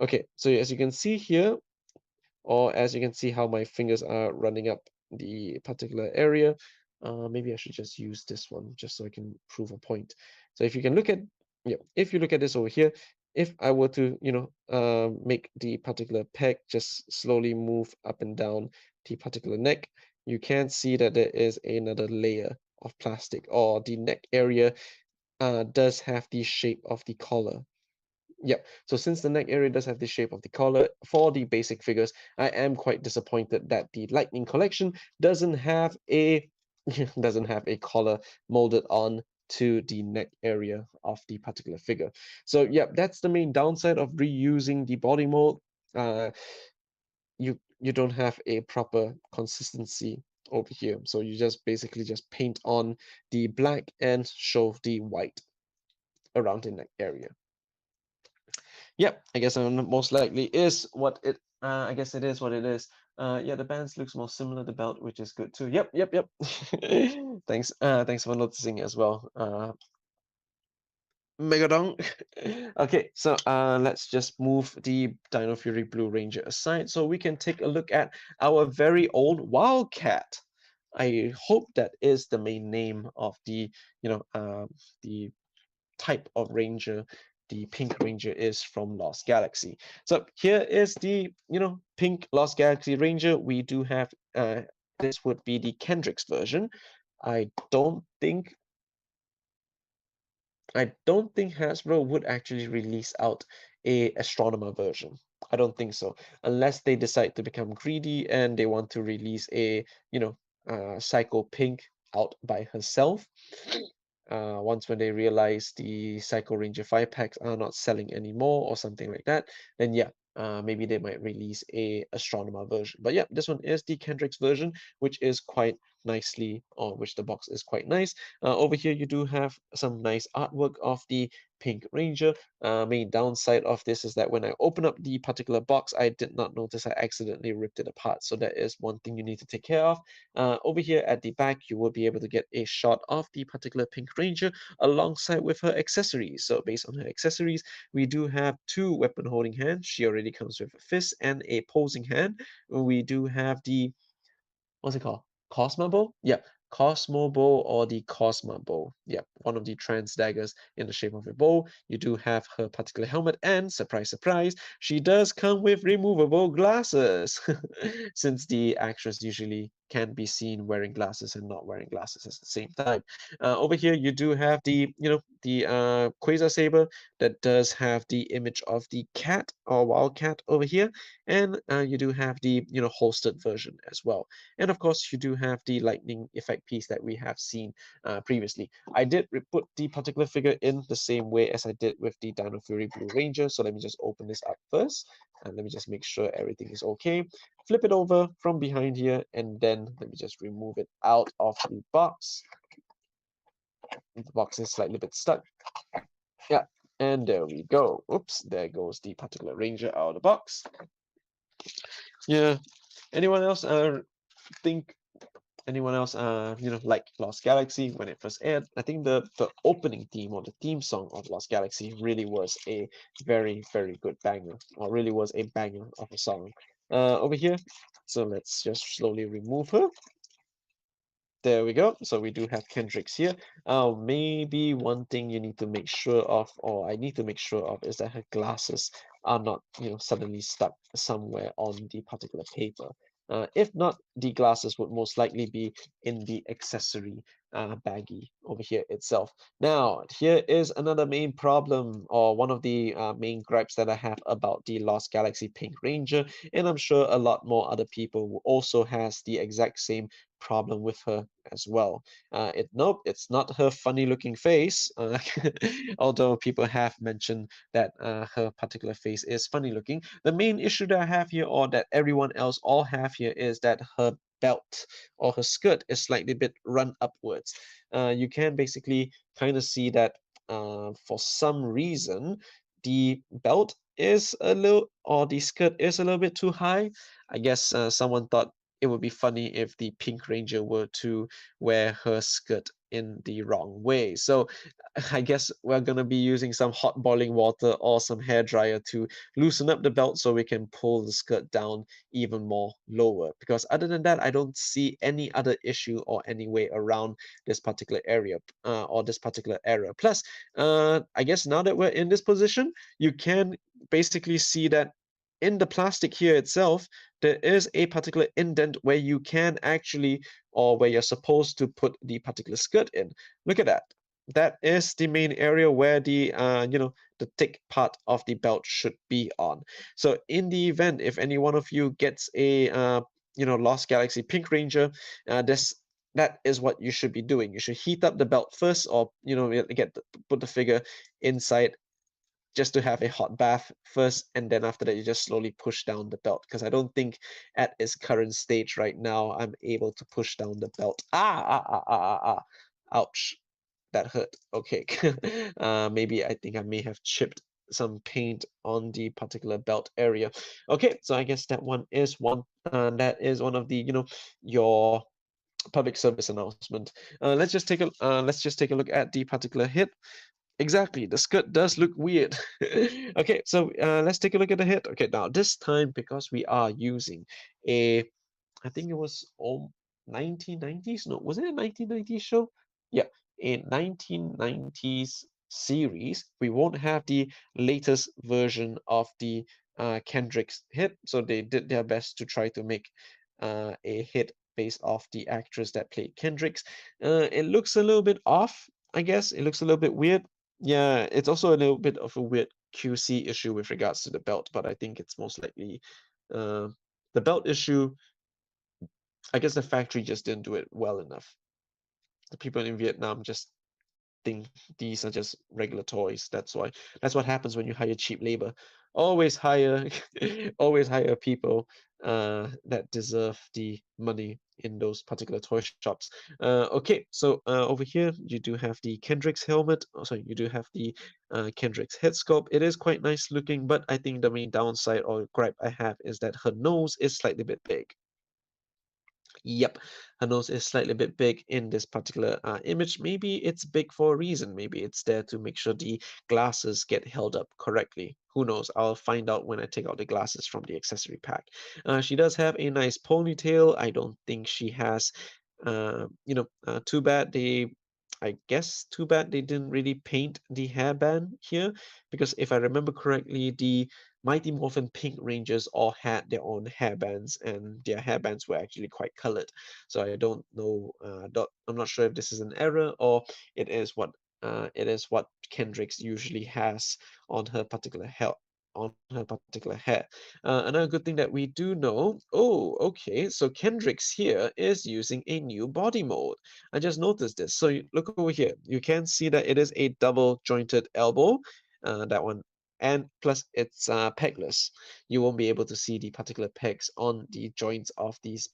Okay, so as you can see here, or as you can see how my fingers are running up the particular area. Maybe I should just use this one just so I can prove a point. So if you can look at, yeah, if you look at this over here, if I were to, make the particular peg just slowly move up and down the particular neck, you can see that there is another layer of plastic, or the neck area does have the shape of the collar. Yep. So since the neck area does have the shape of the collar for the basic figures, I am quite disappointed that the Lightning collection doesn't have a doesn't have a collar molded on to the neck area of the particular figure. So yeah, that's the main downside of reusing the body mold. Uh, you don't have a proper consistency over here. So you just basically just paint on the black and show the white around the neck area. Yep, I guess most likely is what it. I guess it is what it is. Yeah, the bands looks more similar to belt, which is good too. Yep, yep, yep. Thanks. Thanks for noticing as well. Megadon. Okay, so let's just move the Dino Fury Blue Ranger aside so we can take a look at our very old Wildcat. I hope that is the main name of the, the type of ranger the pink ranger is from Lost Galaxy. So here is the pink Lost Galaxy ranger. We do have this would be the Kendrick's version. I don't think Hasbro would actually release out a astronomer version. I don't think so, unless they decide to become greedy and they want to release a Psycho Pink out by herself. Once when they realize the Psycho Ranger 5 packs are not selling anymore or something like that, then yeah, maybe they might release a Astronomer version. But yeah, this one is the Kendrick's version, which is quite nicely, or which the box is quite nice. Over here, you do have some nice artwork of the Pink Ranger. Main downside of this is that when I open up the particular box, I did not notice I accidentally ripped it apart. So that is one thing you need to take care of. Over here at the back, you will be able to get a shot of the particular Pink Ranger alongside with her accessories. So based on her accessories, we do have two weapon holding hands. She already comes with a fist and a posing hand. We do have the what's it called? Cosmo Bow? Yeah, Cosmo Bow or the Cosma Bow. Yeah, one of the trans daggers in the shape of a bow. You do have her particular helmet, and surprise, surprise, she does come with removable glasses. Since the actress usually can be seen wearing glasses and not wearing glasses at the same time. Over here, you do have the Quasar Saber that does have the image of the cat or wildcat over here, and you do have the holstered version as well. And of course, you do have the lightning effect piece that we have seen previously. I did put the particular figure in the same way as I did with the Dino Fury Blue Ranger. So let me just open this up first. And let me just make sure everything is okay. Flip it over from behind here. And then let me just remove it out of the box. The box is slightly bit stuck. Yeah. And there we go. Oops, there goes the particular ranger out of the box. Yeah. Anyone else think anyone else like Lost Galaxy when it first aired? I think the opening theme or the theme song of Lost Galaxy really was a very, very good banger, or really was a banger of a song. Over here, so let's just slowly remove her. There we go. So we do have Kendricks here. Maybe one thing you need to make sure of, or I need to make sure of, is that her glasses are not, suddenly stuck somewhere on the particular paper. If not, the glasses would most likely be in the accessory baggie over here itself. Now, here is another main problem, or one of the main gripes that I have about the Lost Galaxy Pink Ranger, and I'm sure a lot more other people also has the exact same problem with her as well. Nope, it's not her funny looking face, although people have mentioned that her particular face is funny looking. The main issue that I have here, or that everyone else all have here, is that her belt or her skirt is slightly bit run upwards. You can basically kind of see that for some reason the belt is a little, or the skirt is a little bit too high. I guess someone thought it would be funny if the Pink Ranger were to wear her skirt in the wrong way. So I guess we're gonna be using some hot boiling water or some hair dryer to loosen up the belt so we can pull the skirt down even more lower. Because other than that, I don't see any other issue or any way around this particular area or this particular error. Plus, I guess now that we're in this position, you can basically see that in the plastic here itself, there is a particular indent where you can actually, or where you're supposed to put the particular skirt in. Look at that. That is the main area where the the thick part of the belt should be on. So in the event if any one of you gets a Lost Galaxy Pink Ranger, this that is what you should be doing. You should heat up the belt first, or put the figure inside just to have a hot bath first, and then after that you just slowly push down the belt, because I don't think at its current stage right now I'm able to push down the belt. Ouch, that hurt. Okay. Maybe I think I may have chipped some paint on the particular belt area. Okay, so I guess that is one of the your public service announcement. Let's just take a look at the particular hit. Exactly, the skirt does look weird. Okay, so let's take a look at the hit. Okay, now this time, because we are using a, I think it was 1990s. No, was it a 1990s show? Yeah, a 1990s series. We won't have the latest version of the Kendrick's hit, so they did their best to try to make a hit based off the actress that played Kendrick's. It looks a little bit off, I guess. It looks a little bit weird. Yeah, it's also a little bit of a weird QC issue with regards to the belt, but I think it's most likely uh, the belt issue. I guess the factory just didn't do it well enough. The people in Vietnam just think these are just regular toys. That's why. That's what happens when you hire cheap labor. Always hire, always hire people that deserve the money in those particular toy shops. Okay, so over here you do have the Kendrick's helmet. Oh, sorry, you do have the Kendrick's head sculpt. It is quite nice looking, but I think the main downside or gripe I have is that her nose is slightly bit big. Yep, her nose is slightly bit big in this particular image. Maybe it's big for a reason. Maybe it's there to make sure the glasses get held up correctly. Who knows? I'll find out when I take out the glasses from the accessory pack. She does have a nice ponytail. I don't think she has, too bad I guess too bad they didn't really paint the hairband here, because if I remember correctly, the Mighty Morphin Pink Rangers all had their own hairbands, and their hairbands were actually quite colored. So I don't know. I'm not sure if this is an error or it is what Kendricks usually has on her particular hair. Another good thing that we do know. Oh, okay. So Kendricks here is using a new body mold. I just noticed this. So look over here. You can see that it is a double jointed elbow. That one, and plus it's pegless. You won't be able to see the particular pegs on the joints of this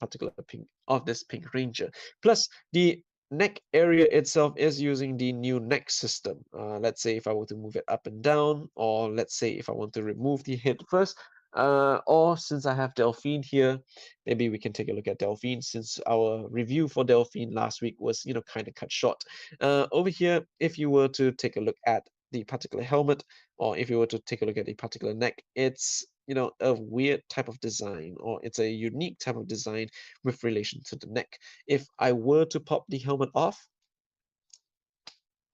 pink ranger. Plus the neck area itself is using the new neck system. Let's say if I were to move it up and down, or let's say if I want to remove the head first, or since I have Delphine here, maybe we can take a look at Delphine, since our review for Delphine last week was kind of cut short. Over here, if you were to take a look at the particular helmet, or if you were to take a look at the particular neck, it's a weird type of design, or it's a unique type of design with relation to the neck. If I were to pop the helmet off,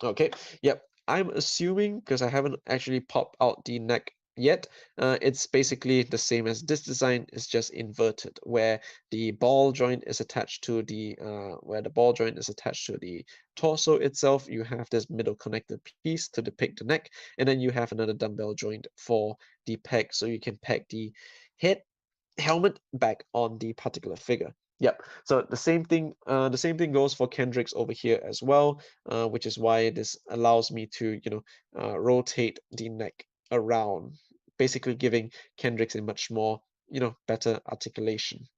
okay, yep, I'm assuming, because I haven't actually popped out the neck yet, it's basically the same as this design. It's just inverted, where the ball joint is attached to the torso itself. You have this middle connected piece to depict the neck, and then you have another dumbbell joint for the peg, so you can peg the head helmet back on the particular figure. Yep. So the same thing goes for Kendrick's over here as well, which is why this allows me to, rotate the neck around, basically giving Kendrick's a much more, better articulation.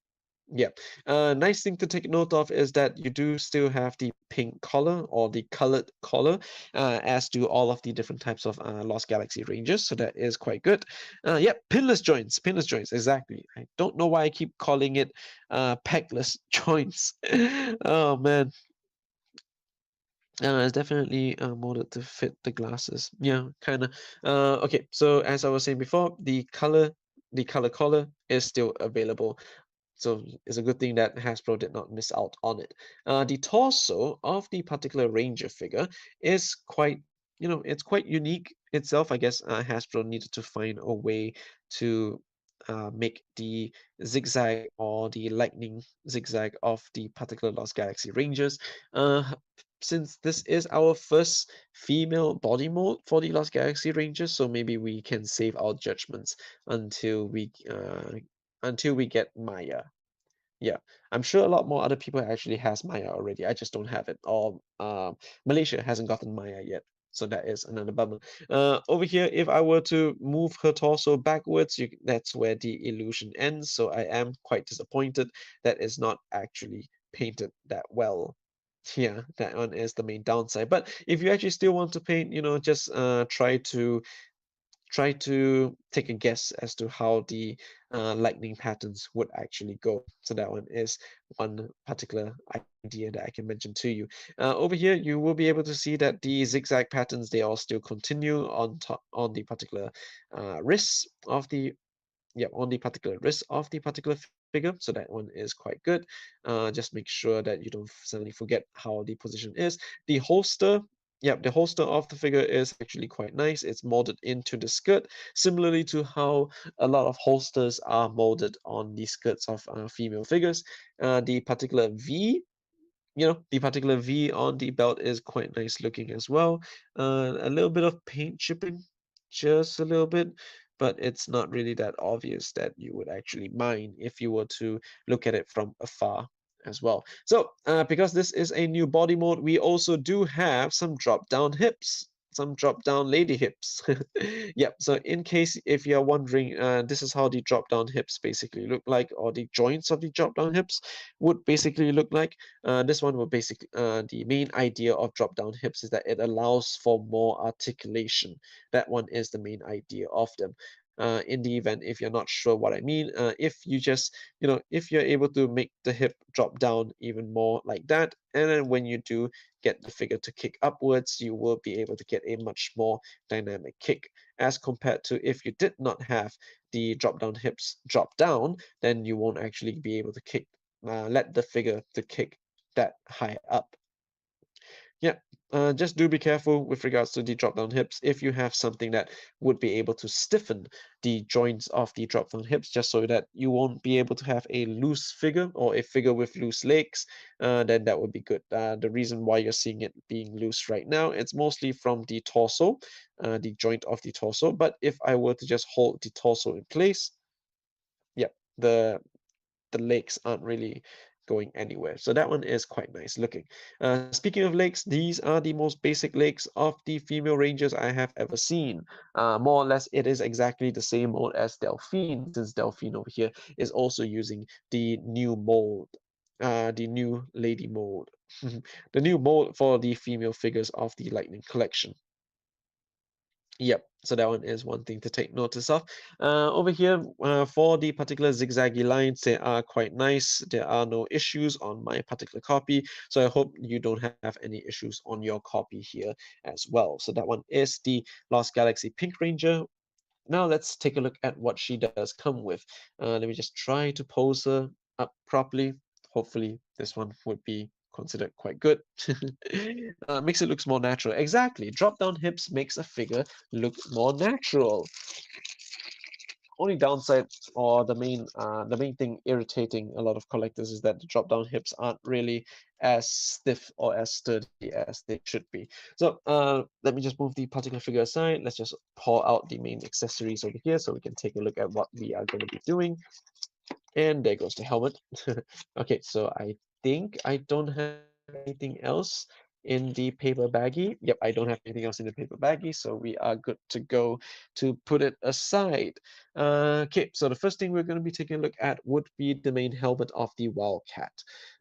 Yeah. Nice thing to take note of is that you do still have the pink collar, or the colored collar, as do all of the different types of Lost Galaxy Rangers. So that is quite good. Yeah, pinless joints, exactly. I don't know why I keep calling it pegless joints. Oh man. It's definitely molded to fit the glasses. Yeah, kind of. Okay, so as I was saying before, the color collar is still available. So it's a good thing that Hasbro did not miss out on it. The torso of the particular Ranger figure is quite, it's quite unique itself. I guess Hasbro needed to find a way to make the zigzag or the lightning zigzag of the particular Lost Galaxy Rangers. Since this is our first female body mold for the Lost Galaxy Rangers, so maybe we can save our judgments until we get Maya. Yeah, I'm sure a lot more other people actually has Maya already. I just don't have it. Or Malaysia hasn't gotten Maya yet. So that is another bummer. Over here, if I were to move her torso backwards, that's where the illusion ends. So I am quite disappointed that it's not actually painted that well. Yeah, that one is the main downside. But if you actually still want to paint, just try to take a guess as to how the lightning patterns would actually go. So that one is one particular idea that I can mention to you. Over here, you will be able to see that the zigzag patterns, they all still continue on top on the particular wrists of the yeah, on the particular wrist of the particular figure. So that one is quite good. Just make sure that you don't suddenly forget how the position is. The holster, yeah, the holster of the figure is actually quite nice. It's molded into the skirt, similarly to how a lot of holsters are molded on the skirts of female figures. The particular V, the particular V on the belt is quite nice looking as well. A little bit of paint chipping, just a little bit, but it's not really that obvious that you would actually mind if you were to look at it from afar as well. So, because this is a new body mode, we also do have some drop down hips. Some drop down lady hips. Yep. So in case if you're wondering, this is how the drop down hips basically look like, or the joints of the drop down hips would basically look like. This one will basically, the main idea of drop down hips is that it allows for more articulation. That one is the main idea of them. In the event if you're not sure what I mean, if you just, if you're able to make the hip drop down even more like that, and then when you do get the figure to kick upwards, you will be able to get a much more dynamic kick as compared to if you did not have the drop down hips drop down, then you won't actually be able to let the figure to kick that high up. Yeah, just do be careful with regards to the drop down hips. If you have something that would be able to stiffen the joints of the drop down hips, just so that you won't be able to have a loose figure or a figure with loose legs, then that would be good. The reason why you're seeing it being loose right now, it's mostly from the torso, the joint of the torso. But if I were to just hold the torso in place, yeah, the legs aren't really going anywhere. So that one is quite nice looking. Speaking of legs, these are the most basic legs of the female rangers I have ever seen. More or less, it is exactly the same mold as Delphine, since Delphine over here is also using the new mold. The new lady mold. The new mold for the female figures of the Lightning collection. Yep, so that one is one thing to take notice of. Over here, for the particular zigzaggy lines, they are quite nice. There are no issues on my particular copy, so I hope you don't have any issues on your copy here as well. So that one is the Lost Galaxy Pink Ranger. Now let's take a look at what she does come with. Let me just try to pose her up properly. Hopefully this one would be considered quite good. Makes it looks more natural. Exactly. Drop down hips makes a figure look more natural. Only downside or the main thing irritating a lot of collectors is that the drop down hips aren't really as stiff or as sturdy as they should be. So let me just move the particular figure aside. Let's just pull out the main accessories over here so we can take a look at what we are going to be doing. And there goes the helmet. Okay, so I think I don't have anything else in the paper baggie. Yep, I don't have anything else in the paper baggie, so we are good to go to put it aside. Okay, so the first thing we're going to be taking a look at would be the main helmet of the Wildcat.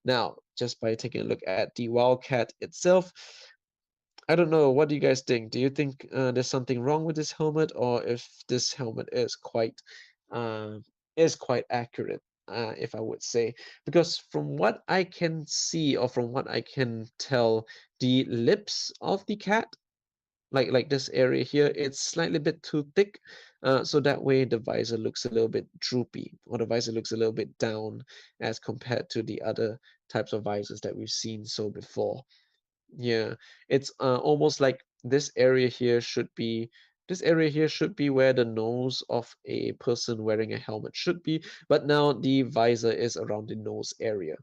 Now, just by taking a look at the Wildcat itself, I don't know, what do you guys think? Do you think there's something wrong with this helmet, or if this helmet uh, is quite accurate? if I would say, because from what I can see or from what I can tell, the lips of the cat, like this area here, it's slightly bit too thick, so that way the visor looks a little bit droopy, or the visor looks a little bit down as compared to the other types of visors that we've seen so before. Yeah, it's almost like this area here should be where the nose of a person wearing a helmet should be, but now the visor is around the nose area.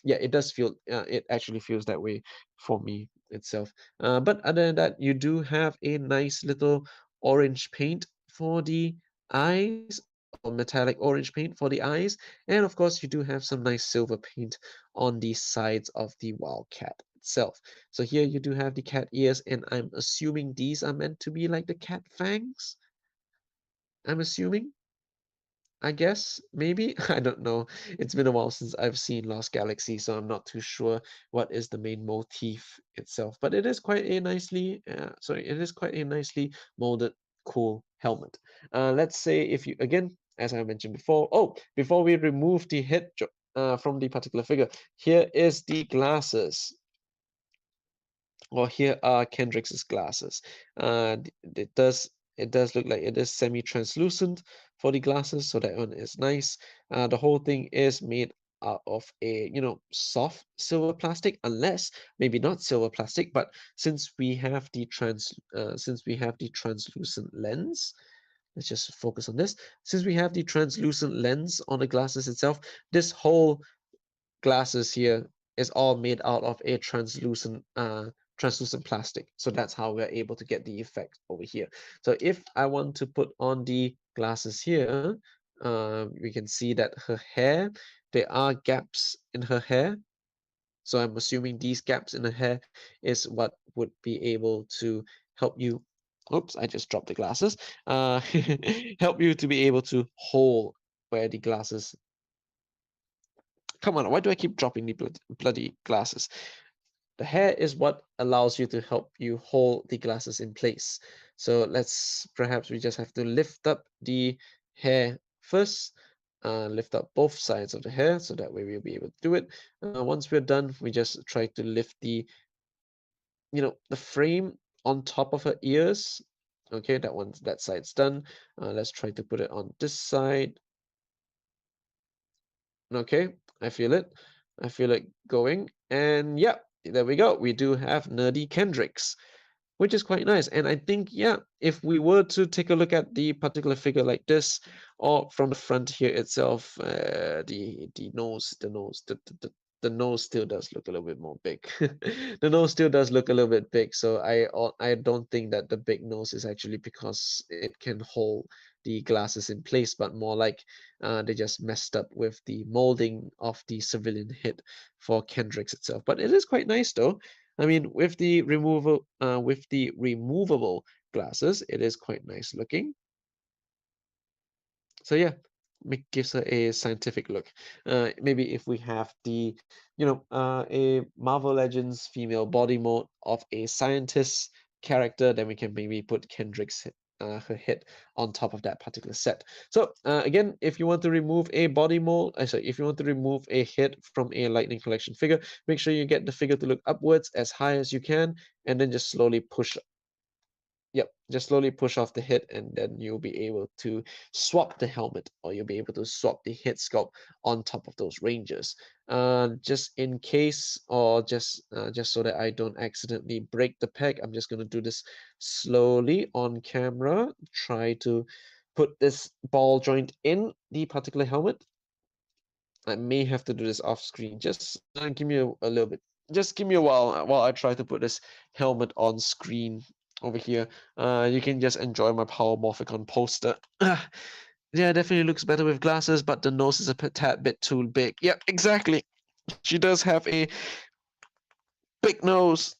Yeah, it does feel, it actually feels that way for me itself. But other than that, you do have a nice little orange paint for the eyes, or metallic orange paint for the eyes, and of course you do have some nice silver paint on the sides of the wildcat itself. So here you do have the cat ears, and I'm assuming these are meant to be like the cat fangs. I'm assuming. I guess, maybe? I don't know. It's been a while since I've seen Lost Galaxy, so I'm not too sure what is the main motif itself. But it is quite a it is quite a nicely molded, cool helmet. Let's say if you, again, as I mentioned before, oh, before we remove the from the particular figure, here is the glasses. Or here are Kendrick's glasses. It does look like it is semi-translucent for the glasses, so that one is nice. The whole thing is made out of a soft silver plastic, unless maybe not silver plastic, but since we have the translucent lens. Let's just focus on this. Since we have the translucent lens on the glasses itself, this whole glasses here is all made out of a translucent plastic. So that's how we're able to get the effect over here. So if I want to put on the glasses here, we can see that her hair, there are gaps in her hair. So I'm assuming these gaps in the hair is what would be able to help you. Oops, I just dropped the glasses. Help you to be able to hold where the glasses. Come on, why do I keep dropping the bloody glasses? The hair is what allows you to help you hold the glasses in place. So perhaps we just have to lift up the hair first, lift up both sides of the hair, so that way we'll be able to do it. Once we're done, we just try to lift the frame on top of her ears. Okay, that side's done. Let's try to put it on this side. Okay, I feel it. I feel it going. And yeah, there we go. We do have Nerdy Kendricks, which is quite nice. And I think, yeah, if we were to take a look at the particular figure like this, or from the front here itself, the nose, the nose still does look a little bit more big. The nose still does look a little bit big. So I don't think that the big nose is actually because it can hold the glasses in place, but more like they just messed up with the molding of the civilian head for Kendricks itself. But it is quite nice though. I mean, with the removable glasses, it is quite nice looking. So yeah, gives her a scientific look. Maybe if we have a Marvel Legends female body mode of a scientist character, then we can maybe put Kendrick's her head on top of that particular set. So again, if you want to remove a body mold, sorry, if you want to remove a head from a Lightning Collection figure, make sure you get the figure to look upwards as high as you can, and then just slowly push. Yep, just slowly push off the head, and then you'll be able to swap the helmet, or you'll be able to swap the head sculpt on top of those rangers. Just in case, or just so that I don't accidentally break the peg, I'm just gonna do this slowly on camera. Try to put this ball joint in the particular helmet. I may have to do this off screen. Just give me a little bit. Just give me a while I try to put this helmet on screen over here. You can just enjoy my Power Morphicon poster. Yeah, definitely looks better with glasses, but the nose is a tad bit too big. Yep, exactly. She does have a big nose.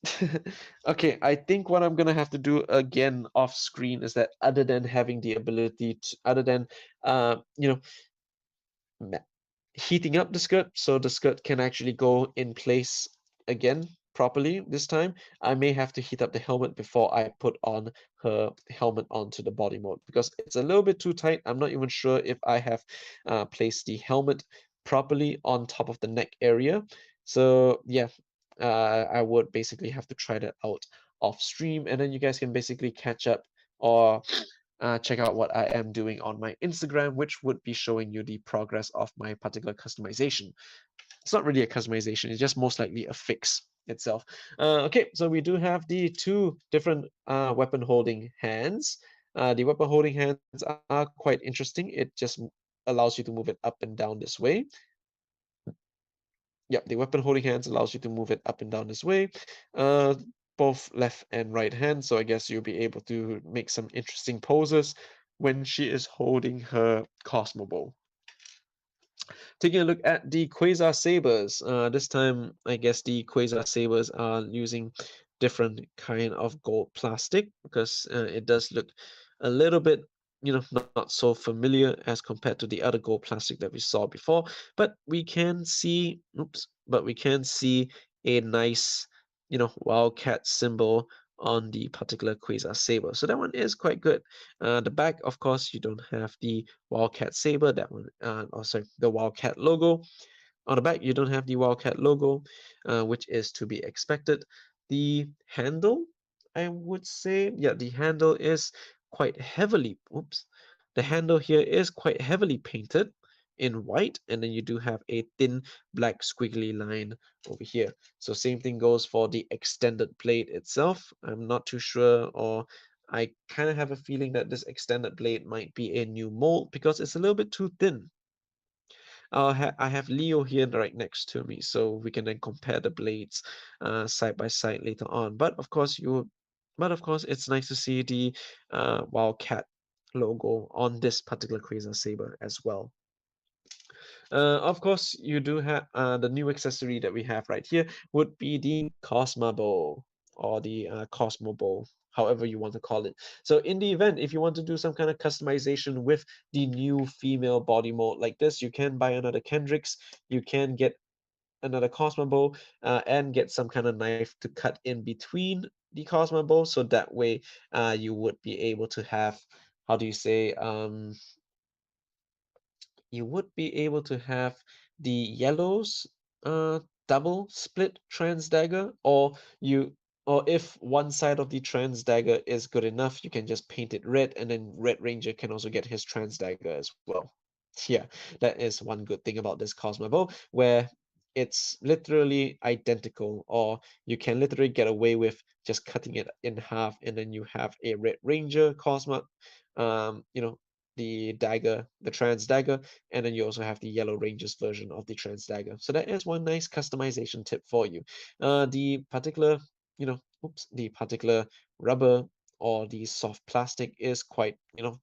Okay, I think what I'm gonna have to do again off screen is that other than having the ability to, other than heating up the skirt so the skirt can actually go in place again. properly this time, I may have to heat up the helmet before I put on her helmet onto the body mode because it's a little bit too tight. I'm not even sure if I have placed the helmet properly on top of the neck area. So yeah, I would basically have to try that out off stream, and then you guys can basically catch up or check out what I am doing on my Instagram, which would be showing you the progress of my particular customization. It's not really a customization, it's just most likely a fix itself. Okay, so we do have the two different weapon holding hands. The weapon holding hands are quite interesting. It just allows you to move it up and down this way. Yep, the weapon holding hands allows you to move it up and down this way, uh, both left and right hand. So I guess you'll be able to make some interesting poses when she is holding her Cosmo Bow. Taking a look at the Quasar Sabers. This time, I guess the Quasar Sabers are using different kind of gold plastic because it does look a little bit, not so familiar as compared to the other gold plastic that we saw before. But we can see, but we can see a nice, wildcat symbol on the particular Quasar Saber. So that one is quite good. The back, of course, you don't have the Wildcat Saber, that one, oh sorry, the Wildcat logo. On the back, you don't have the Wildcat logo, which is to be expected. The handle, I would say, yeah, the handle is quite heavily, the handle here is quite heavily painted in white, and then you do have a thin black squiggly line over here. So same thing goes for the extended blade itself. I'm not too sure, or I kind of have a feeling that this extended blade might be a new mold because it's a little bit too thin. I have Leo here right next to me, so we can then compare the blades side by side later on. But of course, it's nice to see the Wildcat logo on this particular Quasar Saber as well. Of course, you do have the new accessory that we have right here would be the Cosmo Bow or the Cosmo Bow, however you want to call it. So in the event, if you want to do some kind of customization with the new female body mode like this, you can buy another Kendrick's, you can get another Cosmo Bow, and get some kind of knife to cut in between the Cosmo Bow, so that way you would be able to have, how do you say, you would be able to have the yellows double split trans dagger, or if one side of the trans dagger is good enough, you can just paint it red, and then Red Ranger can also get his trans dagger as well. Yeah, that is one good thing about this Cosmo Bow, where it's literally identical, or you can literally get away with just cutting it in half, and then you have a Red Ranger Cosmo, um, you know, the dagger, the trans dagger, and then you also have the Yellow Rangers version of the trans dagger. So that is one nice customization tip for you. The particular, the particular rubber or the soft plastic is quite,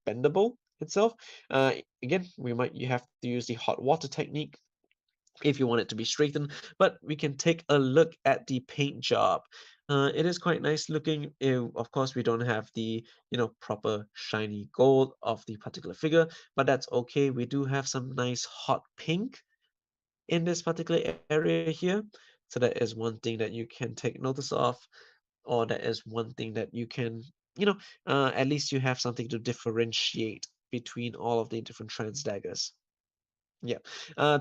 bendable itself. Again, you have to use the hot water technique if you want it to be straightened, but we can take a look at the paint job. It is quite nice looking. Of course, we don't have the, proper shiny gold of the particular figure, but that's okay. We do have some nice hot pink in this particular area here. So that is one thing that you can take notice of, or that is one thing that you can, at least you have something to differentiate between all of the different trans daggers. Yeah.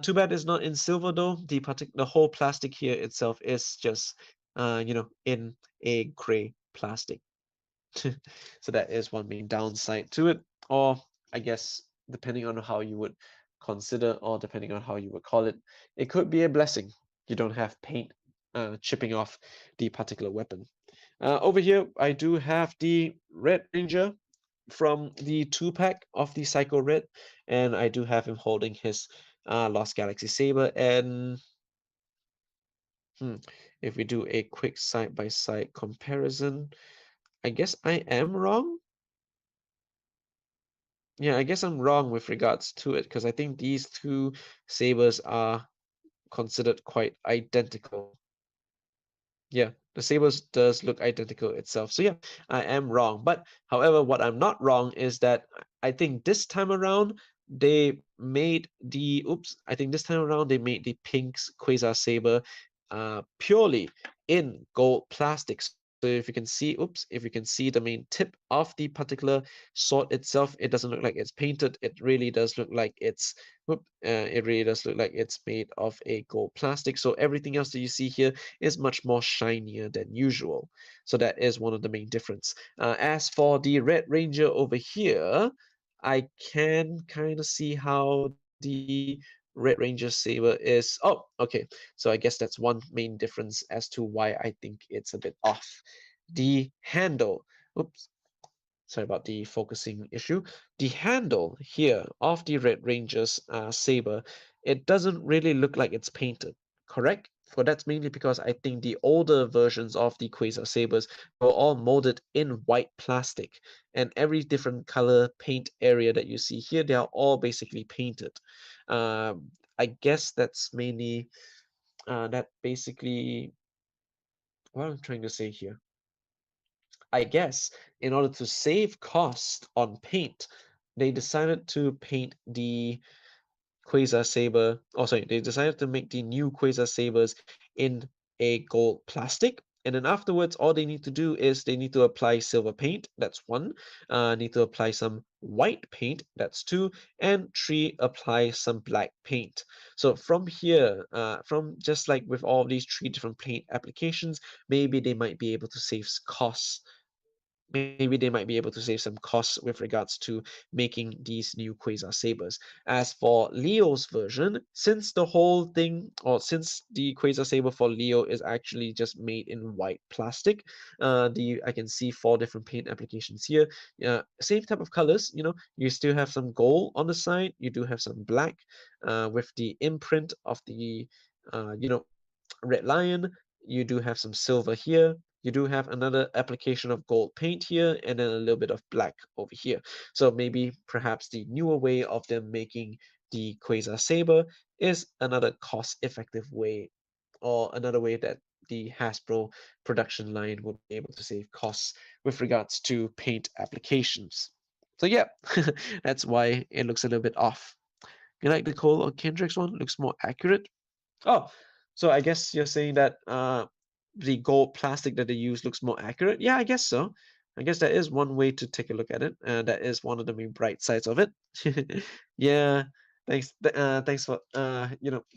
Too bad it's not in silver though. The whole plastic here itself is just in a gray plastic. So that is one main downside to it. Or I guess depending on how you would consider, or depending on how you would call it, it could be a blessing. You don't have paint chipping off the particular weapon. Over here, I do have the Red Ranger from the 2-pack of the Psycho Red, and I do have him holding his Lost Galaxy Saber. And if we do a quick side-by-side comparison, I guess I am wrong. Yeah, I guess I'm wrong with regards to it, because I think these two sabers are considered quite identical. Yeah, the sabers does look identical itself. So yeah, I am wrong. But however, what I'm not wrong is that I think this time around they made the I think this time around they made the Pink's Quasar Saber purely in gold plastic. So if you can see, oops, if you can see the main tip of the particular sword itself, it doesn't look like it's painted. It really does look like it really does look like it's made of a gold plastic. So everything else that you see here is much more shinier than usual. So that is one of the main difference. As for the Red Ranger over here, I can kind of see how the Red Ranger saber is. Oh, okay. So I guess that's one main difference as to why I think it's a bit off. The handle. Oops, sorry about the focusing issue. The handle here of the Red Ranger's saber, it doesn't really look like it's painted, correct? For that's mainly because I think the older versions of the Quasar sabers were all molded in white plastic, and every different color paint area that you see here, they are all basically painted. I guess that's mainly that basically what I'm trying to say here. I guess in order to save cost on paint, they decided to paint the Quasar Saber. Oh, sorry, they decided to make the new Quasar Sabers in a gold plastic. And then afterwards, all they need to do is they need to apply silver paint. That's one. Need to apply some white paint. That's two. And three, apply some black paint. So from here, from just like with all these three different paint applications, maybe they might be able to save costs. Maybe they might be able to save some costs with regards to making these new Quasar Sabers. As for Leo's version, since the whole thing, or since the Quasar Saber for Leo is actually just made in white plastic, the I can see four different paint applications here. Same type of colors, you still have some gold on the side, you do have some black, with the imprint of the, red lion. You do have some silver here. You do have another application of gold paint here, and then a little bit of black over here. So maybe perhaps the newer way of them making the Quasar Saber is another cost-effective way, or another way that the Hasbro production line will be able to save costs with regards to paint applications. So yeah, that's why it looks a little bit off. You like the Cole or Kendrick's one? Looks more accurate. Oh, so I guess you're saying that the gold plastic that they use looks more accurate? Yeah, I guess so. I guess that is one way to take a look at it. That is one of the main bright sides of it. Yeah, thanks for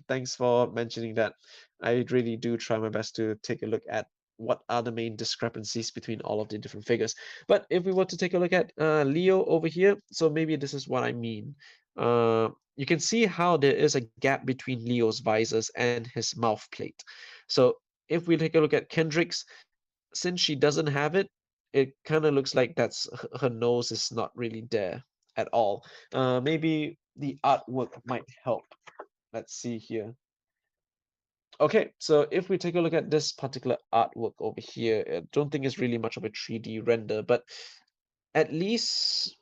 thanks for mentioning that. I really do try my best to take a look at what are the main discrepancies between all of the different figures. But if we were to take a look at Leo over here, so maybe this is what I mean. You can see how there is a gap between Leo's visors and his mouth plate. So if we take a look at Kendrick's, since she doesn't have it, it kind of looks like her nose is not really there at all. Maybe the artwork might help. Let's see here. Okay, so if we take a look at this particular artwork over here, I don't think it's really much of a 3D render, but at least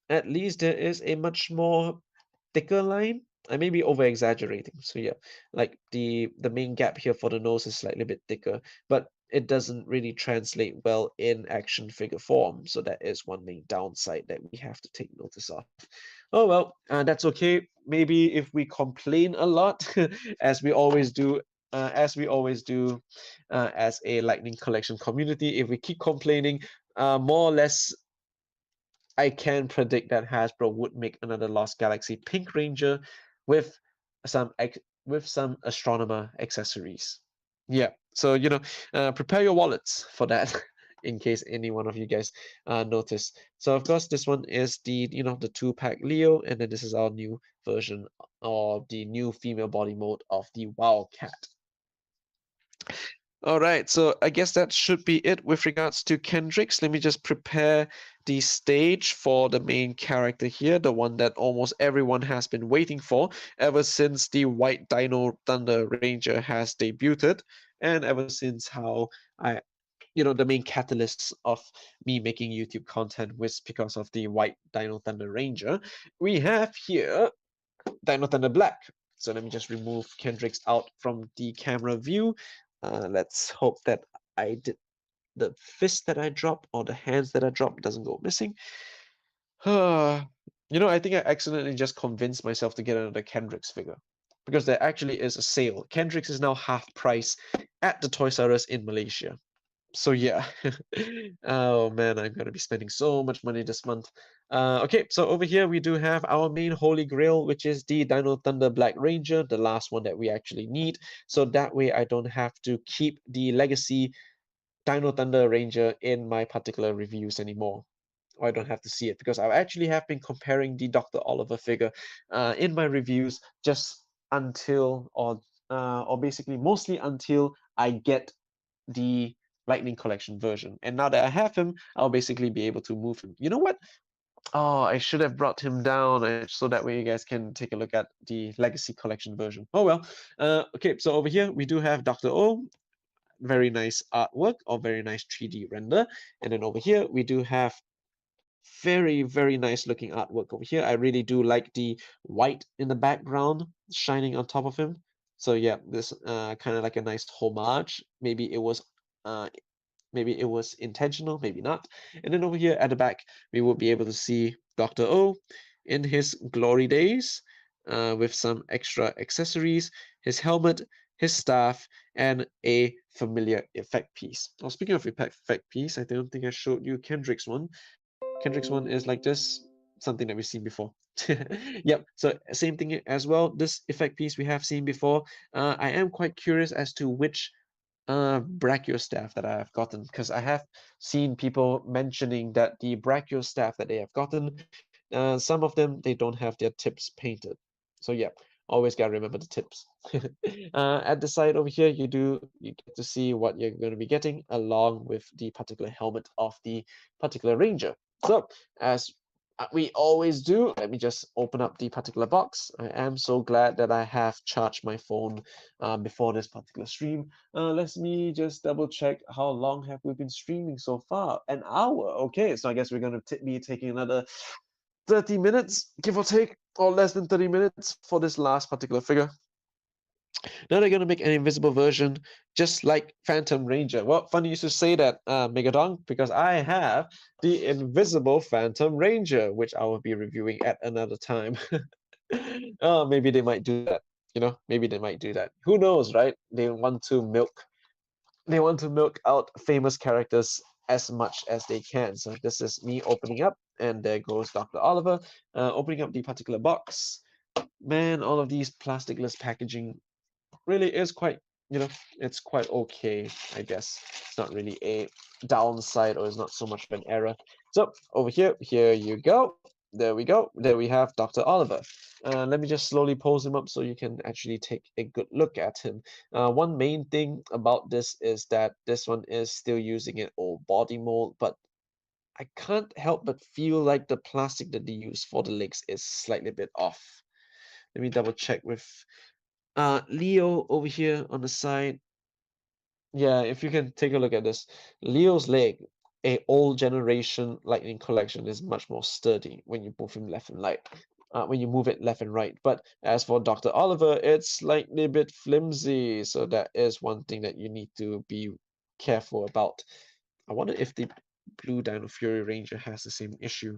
there is a much more thicker line. I may be over exaggerating. So yeah, like the main gap here for the nose is slightly a bit thicker, but it doesn't really translate well in action figure form. So that is one main downside that we have to take notice of. Oh well, that's okay. Maybe if we complain a lot, as we always do, as a Lightning Collection community, if we keep complaining, more or less I can predict that Hasbro would make another Lost Galaxy Pink Ranger with some astronomer accessories. Yeah, so prepare your wallets for that in case any one of you guys notice. So of course this one is the 2-pack Leo, and then this is our new version of the new female body mode of the Wildcat. All right, so I guess that should be it with regards to Kendrick's. Let me just prepare the stage for the main character here, the one that almost everyone has been waiting for ever since the White Dino Thunder Ranger has debuted, and ever since how the main catalyst of me making YouTube content was because of the White Dino Thunder Ranger. We have here Dino Thunder Black. So let me just remove Kendrick's out from the camera view. Let's hope that the fist that I drop or the hands that I drop doesn't go missing. I think I accidentally just convinced myself to get another Kendrick's figure. because there actually is a sale. Kendricks is now half price at the Toys R Us in Malaysia. So yeah, oh man, I'm gonna be spending so much money this month. Okay, so over here we do have our main holy grail, which is the Dino Thunder Black Ranger, the last one that we actually need. So that way I don't have to keep the legacy Dino Thunder Ranger in my particular reviews anymore. Or I don't have to see it because I actually have been comparing the Dr. Oliver figure in my reviews just until or basically mostly until I get the Lightning Collection version. And now that I have him, I'll basically be able to move him. You know what? Oh, I should have brought him down so that way you guys can take a look at the Legacy Collection version. Oh well. Okay, so over here we do have Dr. O, very nice artwork or very nice 3D render. And then over here we do have very nice looking artwork over here. I really do like the white in the background shining on top of him. So yeah, this kind of like a nice homage. Uh, maybe it was intentional, maybe not. And then over here at the back, we will be able to see Dr. O in his glory days with some extra accessories, his helmet, his staff, and a familiar effect piece. Now, speaking of effect piece, I don't think I showed you Kendrick's one. Kendrick's one is like this, something that we've seen before. Yep, so same thing as well. This effect piece we have seen before. I am quite curious as to which brachio staff that I have gotten because I have seen people mentioning that the brachio staff that they have gotten, some of them they don't have their tips painted. So yeah, always gotta remember the tips. At the side over here, you get to see what you're going to be getting along with the particular helmet of the particular ranger. So as we always do, let me just open up the particular box. I am so glad that I have charged my phone before this particular stream. Let me just double check how long have we been streaming so far. An hour. Okay, so I guess we're going to be taking another 30 minutes, give or take, or less than 30 minutes for this last particular figure. Now they're going to make an invisible version just like Phantom Ranger. Well, funny you should say that, Megadon, because I have the invisible Phantom Ranger, which I will be reviewing at another time. Oh, maybe they might do that. You know, maybe they might do that. Who knows, right? They want to milk out famous characters as much as they can. So this is me opening up, and there goes Dr. Oliver, opening up the particular box. Man, all of these plasticless packaging really is quite, it's quite okay, I guess. It's not really a downside, or it's not so much of an error. So over here you go. There we go. There we have Dr. Oliver. Let me just slowly pose him up so you can actually take a good look at him. One main thing about this is that this one is still using an old body mold, but I can't help but feel like the plastic that they use for the legs is slightly bit off. Let me double check with Leo over here on the side. Yeah, if you can take a look at this, Leo's leg, a old generation Lightning Collection, is much more sturdy when you move him left and right. When you move it left and right. But as for Dr. Oliver, it's slightly a bit flimsy, so that is one thing that you need to be careful about. I wonder if the Blue Dino Fury Ranger has the same issue.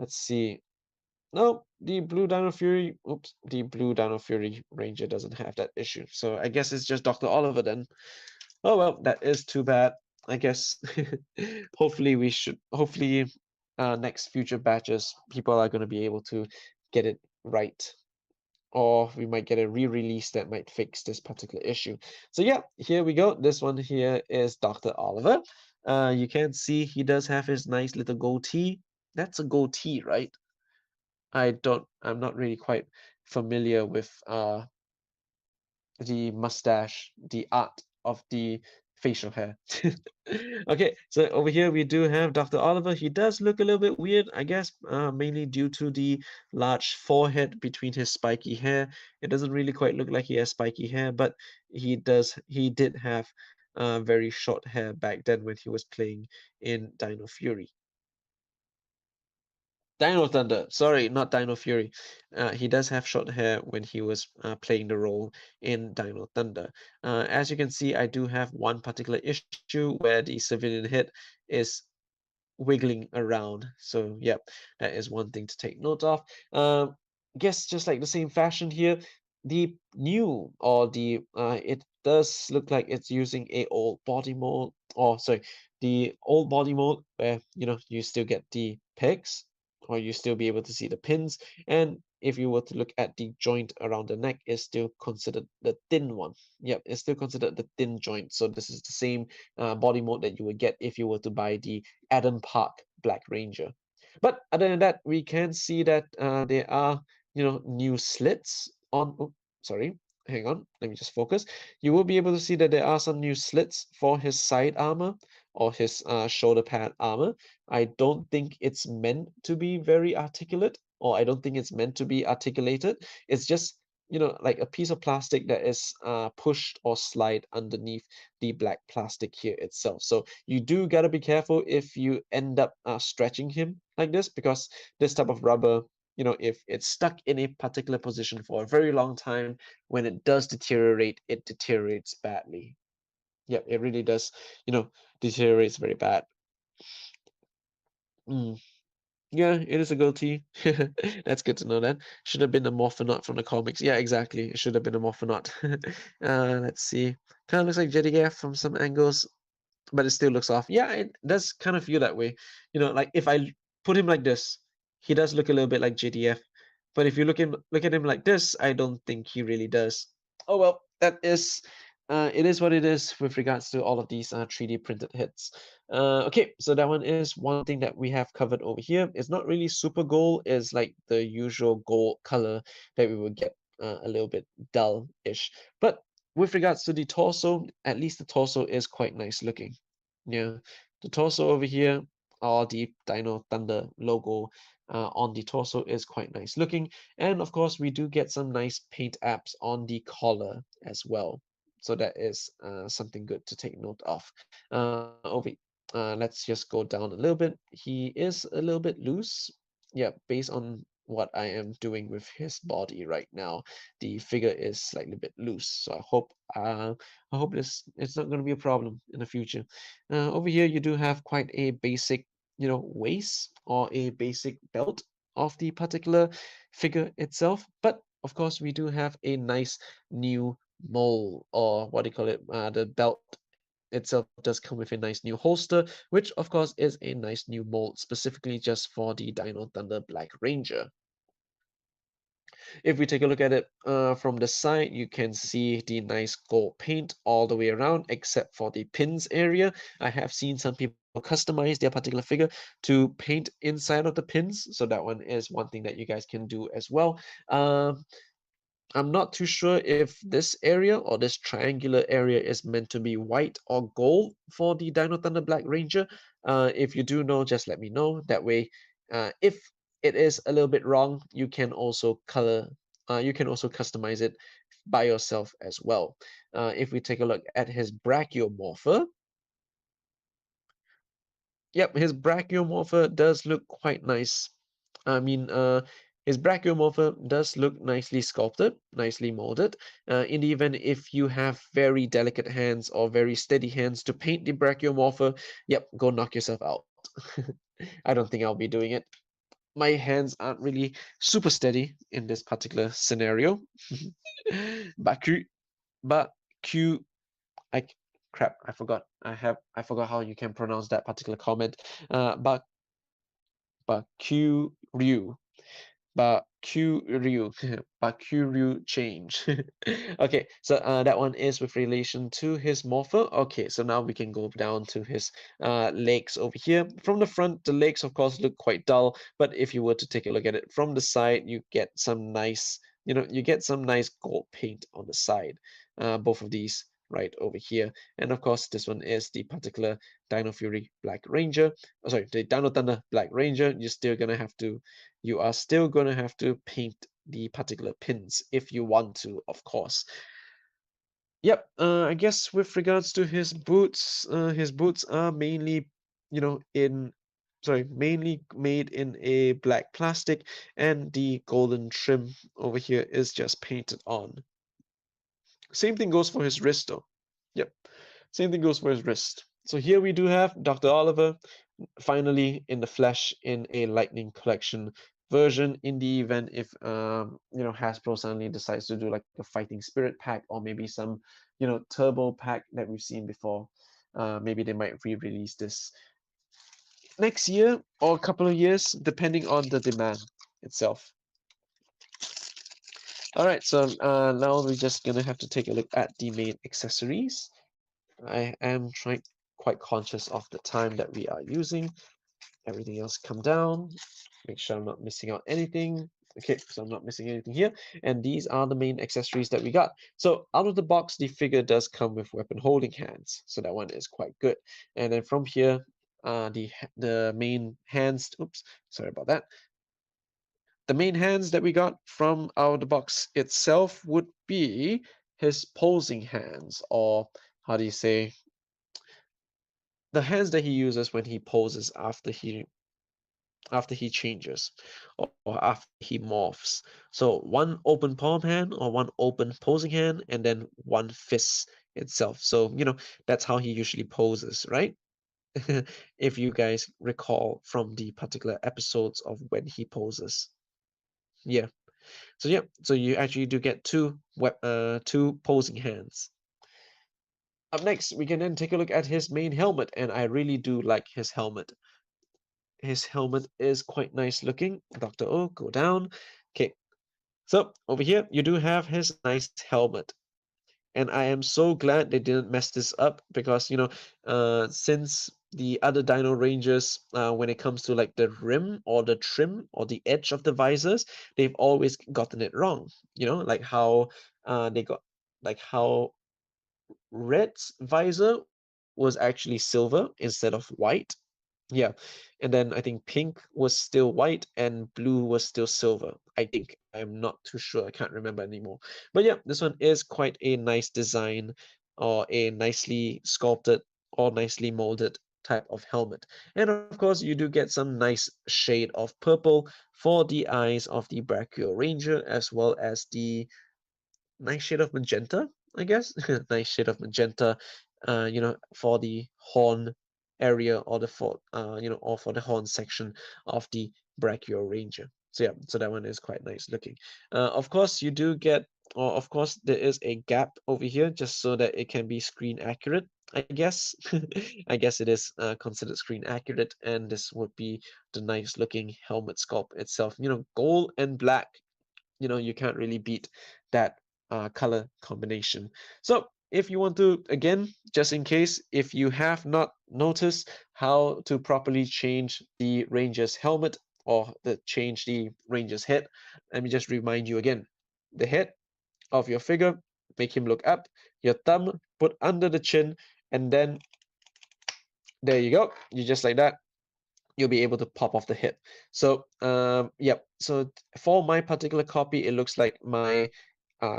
Let's see. No, the Blue Dino Fury Ranger doesn't have that issue. So I guess it's just Dr. Oliver then. Oh well, that is too bad. I guess hopefully next future batches people are going to be able to get it right, or we might get a re-release that might fix this particular issue. So yeah, here we go. This one here is Dr. Oliver. You can see he does have his nice little goatee. That's a goatee, right? I'm not really quite familiar with the mustache, the art of the facial hair. Okay, so over here we do have Dr. Oliver. He does look a little bit weird, I guess, mainly due to the large forehead between his spiky hair. It doesn't really quite look like he has spiky hair, but he did have very short hair back then when he was playing in Dino Fury. Dino Thunder, sorry, not Dino Fury. He does have short hair when he was playing the role in Dino Thunder. As you can see, I do have one particular issue where the civilian head is wiggling around. So, yeah, that is one thing to take note of. Guess just like the same fashion here, the new or the it does look like it's using a old body mold, or sorry, the old body mold where you still get the pegs, or you still be able to see the pins, and if you were to look at the joint around the neck, is still considered the thin one. Yep, it's still considered the thin joint. So this is the same body mode that you would get if you were to buy the Adam Park Black Ranger. But other than that, we can see that there are new slits on. Oh, sorry, hang on. Let me just focus. You will be able to see that there are some new slits for his side armor or his shoulder pad armor. I don't think it's meant to be very articulate, or I don't think it's meant to be articulated. It's just like a piece of plastic that is pushed or slide underneath the black plastic here itself. So you do gotta be careful if you end up stretching him like this, because this type of rubber, if it's stuck in a particular position for a very long time, when it does deteriorate, it deteriorates badly. Yep, it really does, deteriorates very bad. Mm. Yeah, it is a goatee. That's good to know that. Should have been a Morphonaut from the comics. Yeah, exactly. It should have been a Morphonaut. Let's see. Kind of looks like JDF from some angles, but it still looks off. Yeah, it does kind of feel that way. Like if I put him like this, he does look a little bit like JDF. But if you look at him like this, I don't think he really does. Oh well, it is what it is with regards to all of these 3D printed hits. Okay, so that one is one thing that we have covered over here. It's not really super gold, it's like the usual gold color that we would get, a little bit dull-ish. But with regards to the torso, at least the torso is quite nice looking. Yeah, the torso over here, or the Dino Thunder logo on the torso, is quite nice looking. And of course, we do get some nice paint apps on the collar as well. So that is something good to take note of. Let's just go down a little bit. He is a little bit loose. Yeah, based on what I am doing with his body right now, the figure is slightly bit loose. So I hope this it's not going to be a problem in the future. Over here, you do have quite a basic, waist or a basic belt of the particular figure itself. But of course, we do have a nice new mold, or what do you call it? The belt itself does come with a nice new holster, which of course is a nice new mold specifically just for the Dino Thunder Black Ranger. If we take a look at it from the side, you can see the nice gold paint all the way around, except for the pins area. I have seen some people customize their particular figure to paint inside of the pins, so that one is one thing that you guys can do as well. I'm not too sure if this area or this triangular area is meant to be white or gold for the Dino Thunder Black Ranger. If you do know, just let me know. That way, if it is a little bit wrong, you can also customize it by yourself as well. If we take a look at his Brachiomorpher, yep, his Brachiomorpher does look quite nice. I mean, his Brachiomorpher does look nicely sculpted, nicely molded. In the event if you have very delicate hands or very steady hands to paint the Brachiomorpher, yep, go knock yourself out. I don't think I'll be doing it. My hands aren't really super steady in this particular scenario. Baku, Baku, I crap, I forgot. I forgot how you can pronounce that particular comment. Bakuryu. Bakuryu. Bakuryu change. Okay, so that one is with relation to his morpher. Okay, so now we can go down to his legs over here. From the front, the legs of course look quite dull, but if you were to take a look at it from the side, you get some nice, you get some nice gold paint on the side. Both of these right over here. And of course, this one is the particular Dino Fury Black Ranger. Oh, sorry, the Dino Thunder Black Ranger. You are still gonna have to paint the particular pins if you want to, of course. Yep, I guess with regards to his boots are mainly, mainly made in a black plastic, and the golden trim over here is just painted on. Same thing goes for his wrist though. Yep, same thing goes for his wrist. So here we do have Dr. Oliver finally in the flesh in a Lightning collection version in the event if you know, Hasbro suddenly decides to do like a fighting spirit pack, or maybe some, you know, turbo pack that we've seen before. Maybe they might re-release this next year or a couple of years, depending on the demand itself. All right, so now we're just gonna have to take a look at the main accessories. I am trying quite conscious of the time that we are using. Everything else come down. Make sure I'm not missing out anything. Okay, so I'm not missing anything here. And these are the main accessories that we got. So out of the box, the figure does come with weapon holding hands. So that one is quite good. And then from here, the main hands, oops, sorry about that. The main hands that we got from out of the box itself would be his posing hands, or how do you say, the hands that he uses when he poses after he changes or after he morphs. So one open palm hand or one open posing hand and then one fist itself. So, you know, that's how he usually poses, right? If you guys recall from the particular episodes of when he poses. Yeah. So yeah, so you actually do get two posing hands. Up next, we can then take a look at his main helmet, and I really do like his helmet. His helmet is quite nice looking. Dr. O, go down. Okay, so over here, you do have his nice helmet. And I am so glad they didn't mess this up because, you know, since the other Dino Rangers, when it comes to like the rim or the trim or the edge of the visors, they've always gotten it wrong. You know, like how they got, like how Red's visor was actually silver instead of white. Yeah, and then I think pink was still white and blue was still silver. I think. I'm not too sure. I can't remember anymore. But yeah, this one is quite a nice design or a nicely sculpted or nicely molded type of helmet. And of course, you do get some nice shade of purple for the eyes of the Brachio Ranger as well as the nice shade of magenta, I guess. Nice shade of magenta, you know, for the horn area or the for you know, or for the horn section of the Brachio Ranger. So yeah, so that one is quite nice looking. Of course, you do get, or of course, there is a gap over here just so that it can be screen accurate. I guess, I guess it is considered screen accurate, and this would be the nice looking helmet sculpt itself. You know, gold and black, you know, you can't really beat that color combination. So if you want to, again, just in case, if you have not noticed how to properly change the Ranger's helmet or change the Ranger's head, let me just remind you again. The head of your figure, make him look up, your thumb put under the chin, and then there you go. You just like that, you'll be able to pop off the hip. So yep, so for my particular copy, it looks like my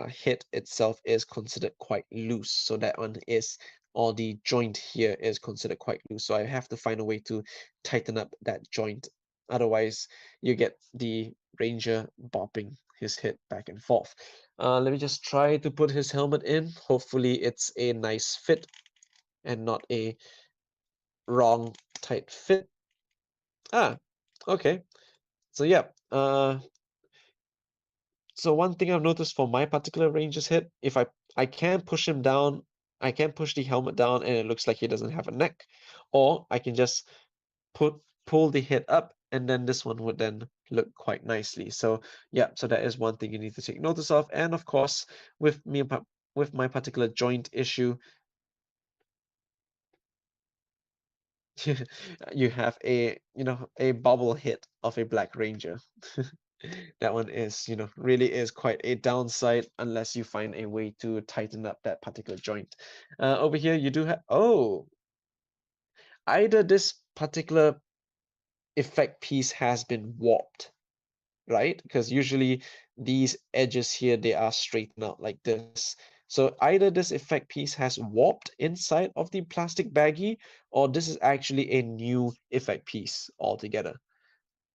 hit itself is considered quite loose. So that one is, or the joint here is considered quite loose. So I have to find a way to tighten up that joint. Otherwise, you get the Ranger bopping his head back and forth. Let me just try to put his helmet in. Hopefully it's a nice fit and not a wrong tight fit. Ah, okay. So yeah, so one thing I've noticed for my particular ranger's head, if I can push him down, I can push the helmet down and it looks like he doesn't have a neck, or I can just put pull the head up and then this one would then look quite nicely. So yeah, so that is one thing you need to take notice of. And of course, with me with my particular joint issue, you have a, you know, a bobble hit of a Black Ranger. That one is, you know, really is quite a downside unless you find a way to tighten up that particular joint. Over here, you do have, oh, either this particular effect piece has been warped, right? Because usually these edges here, they are straightened out like this. So either this effect piece has warped inside of the plastic baggie, or this is actually a new effect piece altogether.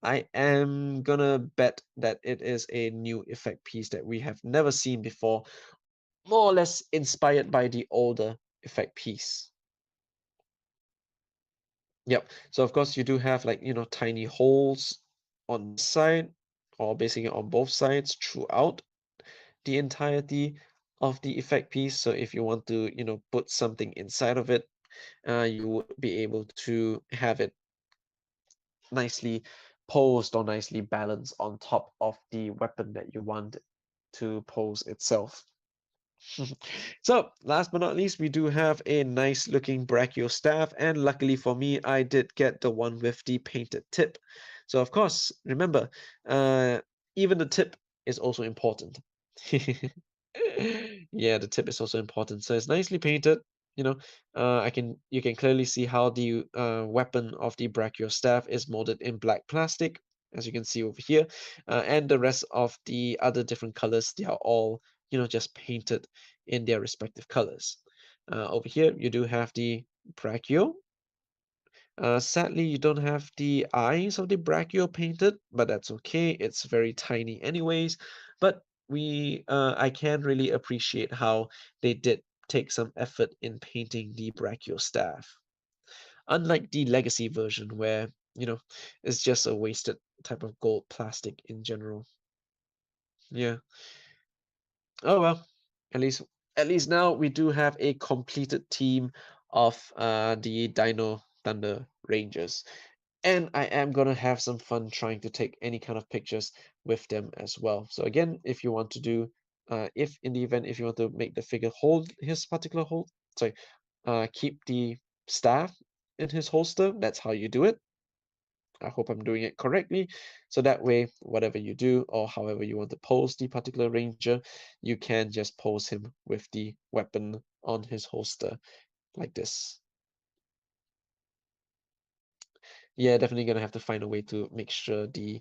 I am gonna bet that it is a new effect piece that we have never seen before, more or less inspired by the older effect piece. Yep. So of course you do have, like, you know, tiny holes on this side or basically on both sides throughout the entirety of the effect piece. So if you want to, put something inside of it, you would be able to have it nicely posed or nicely balanced on top of the weapon that you want to pose itself. So, last but not least, we do have a nice looking Brachio staff, and luckily for me, I did get the one with the painted tip. So, of course, remember, uh, even the tip is also important. Yeah, the tip is also important. So it's nicely painted. You know, you can clearly see how the weapon of the Brachio staff is molded in black plastic, as you can see over here, and the rest of the other different colors, they are all just painted in their respective colors. Over here, you do have the Brachio. Sadly, you don't have the eyes of the Brachio painted, but that's okay. It's very tiny anyways. But I can really appreciate how they did take some effort in painting the Brachio staff. Unlike the Legacy version, where, it's just a wasted type of gold plastic in general. Yeah. Oh well, at least at least now we do have a completed team of the Dino Thunder Rangers. And I am gonna have some fun trying to take any kind of pictures with them as well. So again, if you want to do, if in the event if you want to make the figure hold his particular hold, sorry, keep the staff in his holster, that's how you do it. I hope I'm doing it correctly. So that way, whatever you do or however you want to pose the particular ranger, you can just pose him with the weapon on his holster like this. Yeah, definitely gonna have to find a way to make sure the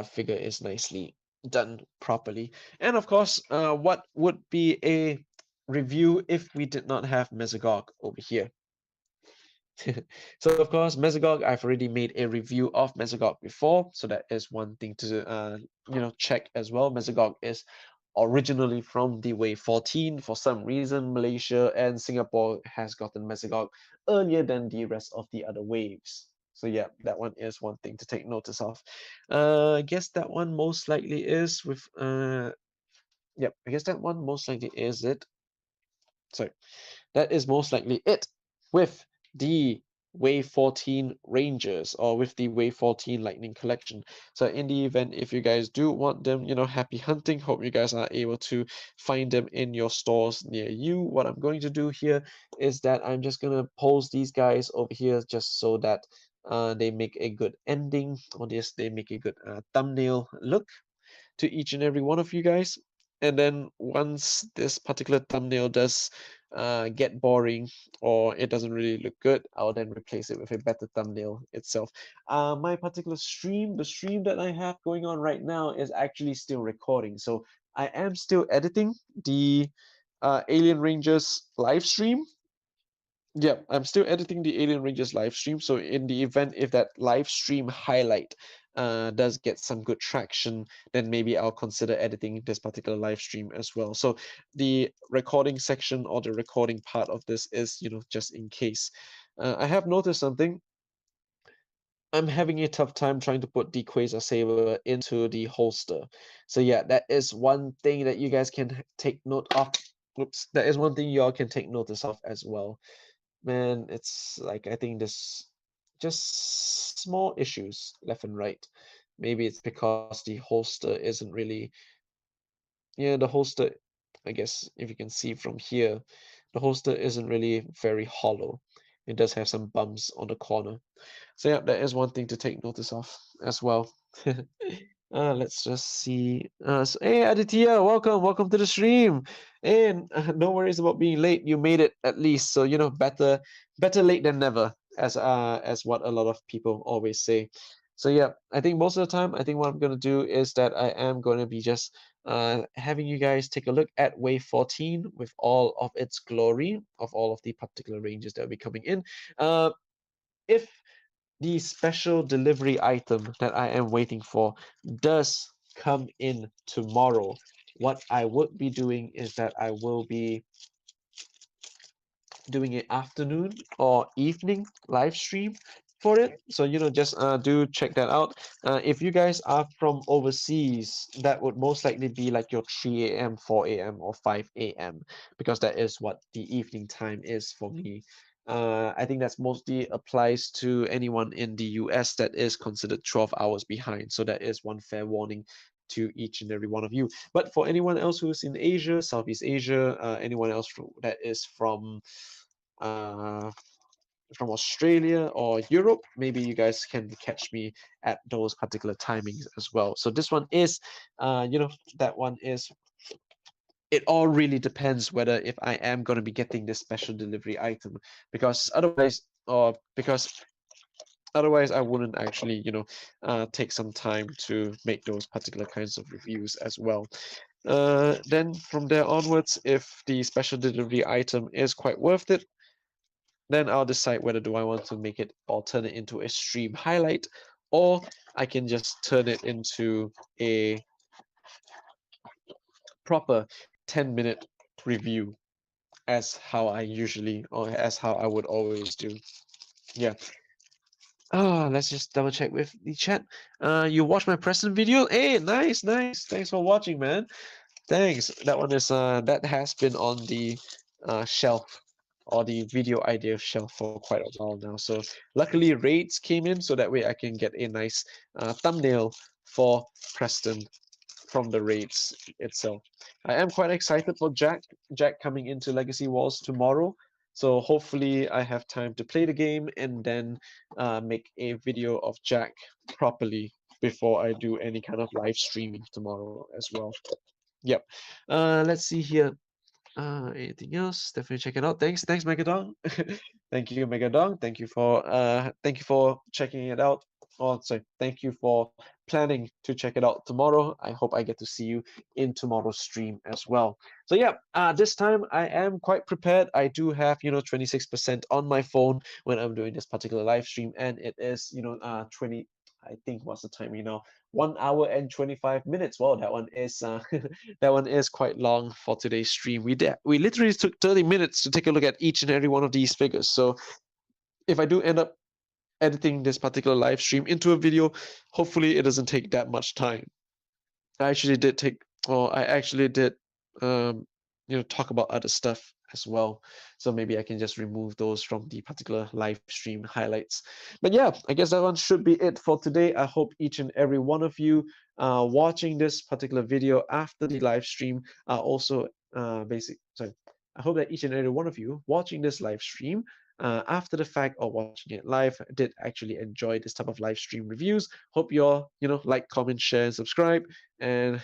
figure is nicely done properly. And of course, what would be a review if we did not have Mesogog over here? So of course, Mesogog, I've already made a review of Mesogog before, so that is one thing to check as well. Mesogog is originally from the Wave 14. For some reason, Malaysia and Singapore has gotten Mesogog earlier than the rest of the other waves. So yeah, that one is one thing to take notice of. I guess that one most likely is with yep, I guess that one most likely is it. Sorry, that is most likely it with the Wave 14 Rangers or with the Wave 14 Lightning Collection. So in the event, if you guys do want them, happy hunting. Hope you guys are able to find them in your stores near you. What I'm going to do here is that I'm just going to post these guys over here just so that they make a good ending, or this they make a good thumbnail look to each and every one of you guys. And then once this particular thumbnail does get boring or it doesn't really look good, I'll then replace it with a better thumbnail itself. My particular stream, the stream that I have going on right now is actually still recording. So I am still editing the Alien Rangers live stream. Yeah, I'm still editing the Alien Rangers live stream. So in the event if that live stream highlight does get some good traction, then maybe I'll consider editing this particular live stream as well. So the recording section or the recording part of this is, just in case. I have noticed something. I'm having a tough time trying to put the Quasar Saber into the holster. So yeah, that is one thing that you guys can take note of. Oops, that is one thing y'all can take notice of as well. Man, it's like I think there's just small issues left and right. Maybe it's because the holster isn't really, yeah, the holster, I guess if you can see from here, the holster isn't really very hollow. It does have some bumps on the corner. So yeah, that is one thing to take notice of as well. Let's just see. Hey Aditya, welcome to the stream. And no worries about being late. You made it at least. So better late than never, as what a lot of people always say. So yeah, I think most of the time, I think what I'm gonna do is that I am gonna be just having you guys take a look at Wave 14 with all of its glory of all of the particular ranges that will be coming in. If the special delivery item that I am waiting for does come in tomorrow, what I would be doing is that I will be doing an afternoon or evening live stream for it. So just do check that out. If you guys are from overseas, that would most likely be like your 3 a.m., 4 a.m., or 5 a.m., because that is what the evening time is for me. I think that's mostly applies to anyone in the US that is considered 12 hours behind. So that is one fair warning to each and every one of you. But for anyone else who's in Asia, Southeast Asia, anyone else that is uh, from Australia or Europe, maybe you guys can catch me at those particular timings as well. So this one is, that one is, it all really depends whether if I am going to be getting this special delivery item, because otherwise I wouldn't actually, take some time to make those particular kinds of reviews as well. Then from there onwards, if the special delivery item is quite worth it, then I'll decide whether do I want to make it or turn it into a stream highlight, or I can just turn it into a proper 10-minute review as how I usually, or as how I would always do. Yeah. Let's just double check with the chat. You watched my present video? Hey, nice, nice. Thanks for watching, man. Thanks. That one is that has been on the shelf, or the video idea shelf, for quite a while now. So luckily raids came in, so that way I can get a nice thumbnail for Preston from the raids itself. I am quite excited for Jack coming into Legacy Wars tomorrow. So hopefully I have time to play the game and then make a video of Jack properly before I do any kind of live streaming tomorrow as well. Yep. Let's see here. Anything else? Definitely check it out. Thanks, Megadong. Thank you, Megadong. Thank you for checking it out. Oh, sorry. Thank you for planning to check it out tomorrow. I hope I get to see you in tomorrow's stream as well. So yeah, this time I am quite prepared. I do have 26% on my phone when I'm doing this particular live stream, and it is 20. I think what's the time 1 hour and 25 minutes. Well, that one is that one is quite long for today's stream. We literally took 30 minutes to take a look at each and every one of these figures. So if I do end up editing this particular live stream into a video, hopefully it doesn't take that much time. I actually did talk about other stuff as well. So maybe I can just remove those from the particular live stream highlights. But yeah, I guess that one should be it for today. I hope each and every one of you watching this particular video after the live stream are also I hope that each and every one of you watching this live stream after the fact or watching it live did actually enjoy this type of live stream reviews. Hope you all like, comment, share, and subscribe, and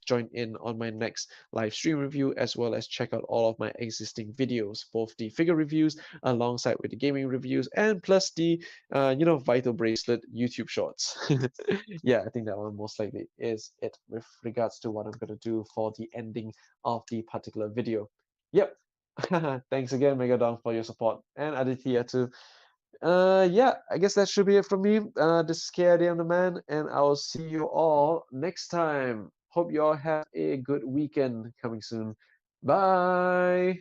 join in on my next live stream review, as well as check out all of my existing videos, both the figure reviews alongside with the gaming reviews, and plus the Vital Bracelet YouTube shorts. Yeah, I think that one most likely is it with regards to what I'm going to do for the ending of the particular video. Yep. Thanks again, Megadon, for your support, and Aditya too. Yeah, I guess that should be it from me. This is KID, the man, and I will see you all next time. Hope you all have a good weekend coming soon. Bye.